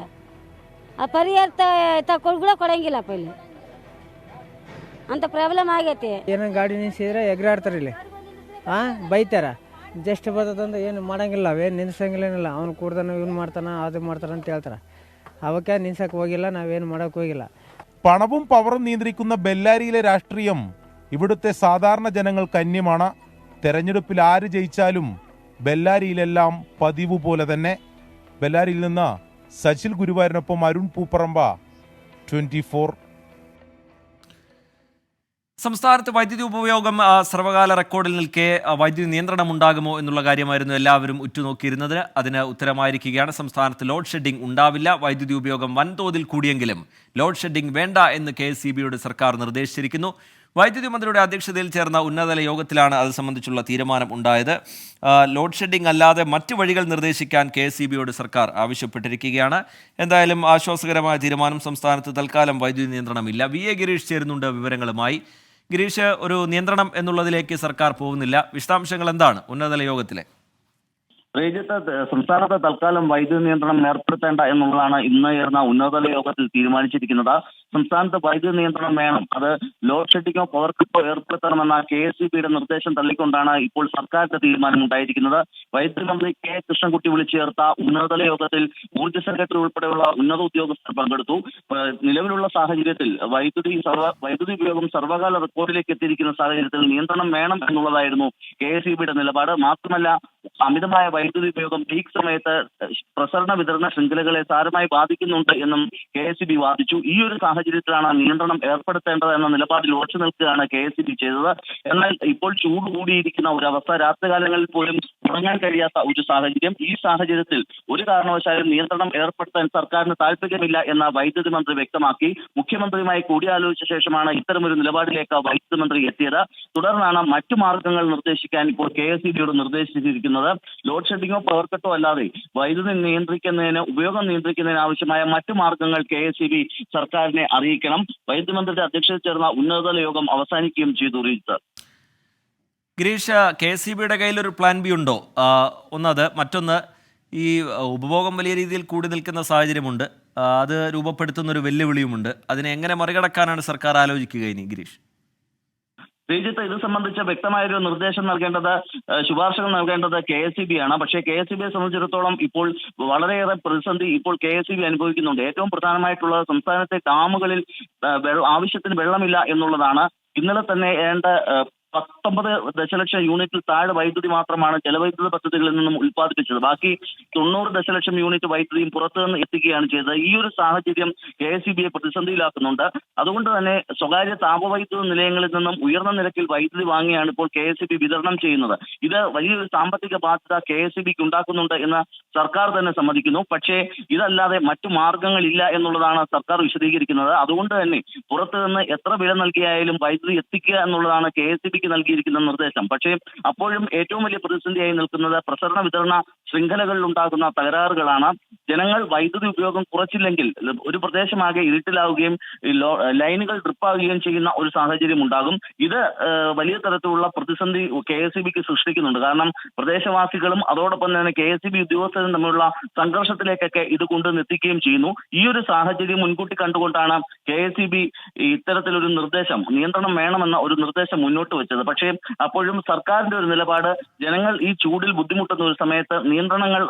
ಆ ಪರಿಹಾರ ಕೂಡ ಕೊಡಂಗಿಲ್ಲಪ್ಪ ಇಲ್ಲಿ. ಅಂತ ಪ್ರಾಬ್ಲಮ್ ಆಗೈತಿ. ಏನೋ ಗಾಡಿ ನಿಲ್ಸಿದ್ರೆ ಎಗರಾಡ್ತಾರೆ ಇಲ್ಲಿ, ಬೈತಾರ. ಜಸ್ಟ್ ಬರ್ತದಂದ್ರೆ ಏನು ಮಾಡಂಗಿಲ್ಲ, ಅವೇನು ನಿಲ್ಸಂಗಿಲ್ಲ, ಏನಿಲ್ಲ. ಅವ್ನು ಕೂಡ್ತಾನ, ಇವ್ನು ಮಾಡ್ತಾನ, ಅದು ಮಾಡ್ತಾನ ಅಂತ ಹೇಳ್ತಾರೆ. ಅವಕ್ಕೆ ನಿಲ್ಸಕ್ಕೆ ಹೋಗಿಲ್ಲ, ನಾವೇನು ಮಾಡೋಕೆ ಹೋಗಿಲ್ಲ. പണവും പവറും നിയന്ത്രിക്കുന്ന ബെല്ലാരിയിലെ രാഷ്ട്രീയം ഇവിടുത്തെ സാധാരണ ജനങ്ങൾക്ക് അന്യമാണ്. തെരഞ്ഞെടുപ്പിൽ ആര് ജയിച്ചാലും ബെല്ലാരിയിലെല്ലാം പതിവ് പോലെ തന്നെ. ബെല്ലാരിയിൽ നിന്ന് സച്ചിൽ ഗുരുവായൂരിനൊപ്പം അരുൺ പൂപ്പറമ്പ, 24. സംസ്ഥാനത്ത് വൈദ്യുതി ഉപയോഗം സർവകാല റെക്കോർഡിൽ നിൽക്കെ വൈദ്യുതി നിയന്ത്രണം ഉണ്ടാകുമോ എന്നുള്ള കാര്യമായിരുന്നു എല്ലാവരും ഉറ്റുനോക്കിയിരുന്നത്. അതിന് ഉത്തരമായിരിക്കുകയാണ്. സംസ്ഥാനത്ത് ലോഡ് ഷെഡിംഗ് ഉണ്ടാവില്ല. വൈദ്യുതി ഉപയോഗം വൻതോതിൽ കൂടിയെങ്കിലും ലോഡ് ഷെഡിംഗ് വേണ്ട എന്ന് KSEBയുടെ സർക്കാർ നിർദ്ദേശിച്ചിരിക്കുന്നു. വൈദ്യുതി മന്ത്രിയുടെ അധ്യക്ഷതയിൽ ചേർന്ന ഉന്നതതല യോഗത്തിലാണ് അത് സംബന്ധിച്ചുള്ള തീരുമാനം ഉണ്ടായത്. ലോഡ് ഷെഡിംഗ് അല്ലാതെ മറ്റ് വഴികൾ നിർദ്ദേശിക്കാൻ KSEBയോട് സർക്കാർ ആവശ്യപ്പെട്ടിരിക്കുകയാണ്. എന്തായാലും ആശ്വാസകരമായ തീരുമാനം. സംസ്ഥാനത്ത് തൽക്കാലം വൈദ്യുതി നിയന്ത്രണമില്ല. VA ഗിരീഷ് ചേരുന്നുണ്ട് വിവരങ്ങളുമായി. ഗിരീഷ്, ഒരു നിയന്ത്രണം എന്നുള്ളതിലേക്ക് സർക്കാർ പോകുന്നില്ല. വിശദാംശങ്ങൾ എന്താണ് ഉന്നതതല യോഗത്തിലെ? സംസ്ഥാനത്ത് തൽക്കാലം വൈദ്യുതി നിയന്ത്രണം ഏർപ്പെടുത്തേണ്ട എന്നുള്ളതാണ് ഇന്ന് ചേർന്ന ഉന്നതതല യോഗത്തിൽ തീരുമാനിച്ചിരിക്കുന്നത്. സംസ്ഥാനത്ത് വൈദ്യുതി നിയന്ത്രണം വേണം, അത് ലോഡ് ഷെഡിങ്ങോ പവർ കട്ടോ ഏർപ്പെടുത്തണമെന്ന KSEBയുടെ നിർദ്ദേശം തള്ളിക്കൊണ്ടാണ് ഇപ്പോൾ സർക്കാരിന്റെ തീരുമാനം ഉണ്ടായിരിക്കുന്നത്. വൈദ്യുതി മന്ത്രി K കൃഷ്ണൻകുട്ടി വിളിച്ചു ചേർത്ത ഉന്നതതല യോഗത്തിൽ ഊർജ്ജ സെക്രട്ടറി ഉൾപ്പെടെയുള്ള ഉന്നത ഉദ്യോഗസ്ഥർ പങ്കെടുത്തു. നിലവിലുള്ള സാഹചര്യത്തിൽ വൈദ്യുതി ഉപയോഗം സർവകാല റെക്കോർഡിലേക്ക് എത്തിയിരിക്കുന്ന സാഹചര്യത്തിൽ നിയന്ത്രണം വേണം എന്നുള്ളതായിരുന്നു KSEBയുടെ നിലപാട്. മാത്രമല്ല, അമിതമായ വൈദ്യുതി ഉപയോഗം പീക്ക് സമയത്ത് പ്രസരണ വിതരണ ശൃംഖലകളെ സാരമായി ബാധിക്കുന്നുണ്ട് എന്നും KSEB വാദിച്ചു. ഈ ഒരു സാഹചര്യത്തിലാണ് നിയന്ത്രണം ഏർപ്പെടുത്തേണ്ടത് എന്ന നിലപാടിൽ ഉറച്ചു നിൽക്കുകയാണ് KSEB ചെയ്തത്. എന്നാൽ ഇപ്പോൾ ചൂട് കൂടിയിരിക്കുന്ന ഒരു അവസ്ഥ, രാത്രികാലങ്ങളിൽ പോലും ഉറങ്ങാൻ കഴിയാത്ത ഒരു സാഹചര്യം. ഈ സാഹചര്യത്തിൽ ഒരു കാരണവശാലും നിയന്ത്രണം ഏർപ്പെടുത്താൻ സർക്കാരിന് താല്പര്യമില്ല എന്ന വൈദ്യുതി മന്ത്രി വ്യക്തമാക്കി. മുഖ്യമന്ത്രിയുമായി കൂടിയാലോചിച്ച ശേഷമാണ് ഇത്തരമൊരു നിലപാടിലേക്ക് വൈദ്യുതി മന്ത്രി എത്തിയത്. തുടർന്നാണ് മറ്റു മാർഗങ്ങൾ നിർദ്ദേശിക്കാൻ ഇപ്പോൾ KSEBയോട് നിർദ്ദേശിച്ചിരിക്കുന്നത്. ലോഡ് ഷെഡിങ്ങോ പവർ കട്ടോ അല്ലാതെ വൈദ്യുതി ഉപയോഗം നിയന്ത്രിക്കുന്നതിന് ആവശ്യമായ മറ്റു മാർഗങ്ങൾ KSEB സർക്കാരിനെ അറിയിക്കണം. വൈദ്യുതി മന്ത്രിയുടെ അധ്യക്ഷതയിൽ ചേർന്ന ഉന്നതതല യോഗം അവസാനിക്കുകയും ചെയ്തു. ഗിരീഷ്, KSEBയുടെ കയ്യിലൊരു പ്ലാൻ ബി ഉണ്ടോ? ഒന്നത്. മറ്റൊന്ന്, ഈ ഉപഭോഗം വലിയ രീതിയിൽ കൂടി നിൽക്കുന്ന സാഹചര്യമുണ്ട്. അത് രൂപപ്പെടുത്തുന്നൊരു വെല്ലുവിളിയുമുണ്ട്. അതിനെ എങ്ങനെ മറികടക്കാനാണ് സർക്കാർ ആലോചിക്കുക ഇനി? ഗിരീഷ്, ശ്രീജിത്ത്, ഇത് സംബന്ധിച്ച് വ്യക്തമായൊരു നിർദ്ദേശം നൽകേണ്ടത്, ശുപാർശകൾ നൽകേണ്ടത് KSEB ആണ്. പക്ഷേ KSEBയെ സംബന്ധിച്ചിടത്തോളം ഇപ്പോൾ വളരെയേറെ പ്രതിസന്ധി ഇപ്പോൾ KSEB അനുഭവിക്കുന്നുണ്ട്. ഏറ്റവും പ്രധാനമായിട്ടുള്ളത് സംസ്ഥാനത്തെ ഡാമുകളിൽ ആവശ്യത്തിന് വെള്ളമില്ല എന്നുള്ളതാണ്. ഇന്നലെ തന്നെ 19 ദശലക്ഷം യൂണിറ്റിൽ താഴെ വൈദ്യുതി മാത്രമാണ് ജലവൈദ്യുത പദ്ധതികളിൽ നിന്നും ഉൽപ്പാദിപ്പിച്ചത്. ബാക്കി 90 ദശലക്ഷം യൂണിറ്റ് വൈദ്യുതിയും പുറത്തു നിന്ന് എത്തിക്കുകയാണ് ചെയ്തത്. ഈ ഒരു സാഹചര്യം KSEBയെ പ്രതിസന്ധിയിലാക്കുന്നുണ്ട്. അതുകൊണ്ട് തന്നെ സ്വകാര്യ താപവൈദ്യുത നിലയങ്ങളിൽ നിന്നും ഉയർന്ന നിരക്കിൽ വൈദ്യുതി വാങ്ങിയാണ് ഇപ്പോൾ KSEB വിതരണം ചെയ്യുന്നത്. ഇത് വലിയൊരു സാമ്പത്തിക ബാധ്യത KSEBക്ക് ഉണ്ടാക്കുന്നുണ്ട് എന്ന് സർക്കാർ തന്നെ സമ്മതിക്കുന്നു. പക്ഷേ ഇതല്ലാതെ മറ്റു മാർഗങ്ങളില്ല എന്നുള്ളതാണ് സർക്കാർ വിശദീകരിക്കുന്നത്. അതുകൊണ്ട് തന്നെ പുറത്തു നിന്ന് എത്ര വില നൽകിയായാലും വൈദ്യുതി എത്തിക്കുക എന്നുള്ളതാണ് KSEBക്ക് നൽകിയിരിക്കുന്ന നിർദ്ദേശം. പക്ഷേ അപ്പോഴും ഏറ്റവും വലിയ പ്രതിസന്ധിയായി നിൽക്കുന്നത് പ്രസരണ വിതരണ ശൃംഖലകളിൽ ഉണ്ടാകുന്ന തകരാറുകളാണ്. ജനങ്ങൾ വൈദ്യുതി ഉപയോഗം കുറച്ചില്ലെങ്കിൽ ഒരു പ്രദേശമാകെ ഇരുട്ടിലാവുകയും ലൈനുകൾ ഡ്രിപ്പാവുകയും ചെയ്യുന്ന ഒരു സാഹചര്യം ഉണ്ടാകും. ഇത് വലിയ തരത്തിലുള്ള പ്രതിസന്ധി KSEBക്ക് സൃഷ്ടിക്കുന്നുണ്ട്. കാരണം പ്രദേശവാസികളും അതോടൊപ്പം തന്നെ KSEB ഉദ്യോഗസ്ഥരും തമ്മിലുള്ള സംഘർഷത്തിലേക്കൊക്കെ ഇത് കൊണ്ടുവന്നെത്തിക്കുകയും ചെയ്യുന്നു. ഈ ഒരു സാഹചര്യം മുൻകൂട്ടി കണ്ടുകൊണ്ടാണ് KSEB ഇത്തരത്തിലൊരു നിർദ്ദേശം, നിയന്ത്രണം വേണമെന്ന ഒരു നിർദ്ദേശം മുന്നോട്ട് വെച്ചത്. പക്ഷേ അപ്പോഴും സർക്കാരിന്റെ ഒരു നിലപാട് ജനങ്ങൾ ഈ ചൂടിൽ ബുദ്ധിമുട്ടുന്ന ഒരു സമയത്ത് നിയന്ത്രണങ്ങൾ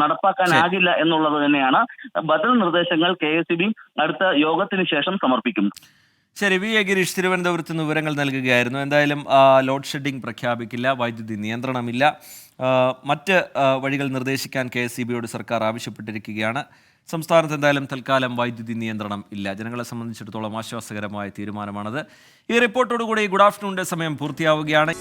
നടപ്പാക്കാനാകില്ല എന്നുള്ളത് തന്നെയാണ്. ബദൽ നിർദ്ദേശങ്ങൾ KSEB അടുത്ത യോഗത്തിന് ശേഷം സമർപ്പിക്കും. ശരി, വി എ ഗിരീഷ് തിരുവനന്തപുരത്ത് നിന്ന് വിവരങ്ങൾ നൽകുകയായിരുന്നു. എന്തായാലും ലോഡ് ഷെഡിംഗ് പ്രഖ്യാപിക്കില്ല, വൈദ്യുതി നിയന്ത്രണമില്ല, മറ്റ് വഴികൾ നിർദ്ദേശിക്കാൻ KSEBയോട് സർക്കാർ ആവശ്യപ്പെട്ടിരിക്കുകയാണ്. സംസ്ഥാനത്ത് എന്തായാലും തൽക്കാലം വൈദ്യുതി നിയന്ത്രണം ഇല്ല. ജനങ്ങളെ സംബന്ധിച്ചിടത്തോളം ആശ്വാസകരമായ തീരുമാനമാണത്. ഈ റിപ്പോർട്ടോടുകൂടി ഗുഡ് ആഫ്റ്റർനൂണിൻ്റെ സമയം പൂർത്തിയാവുകയാണ്.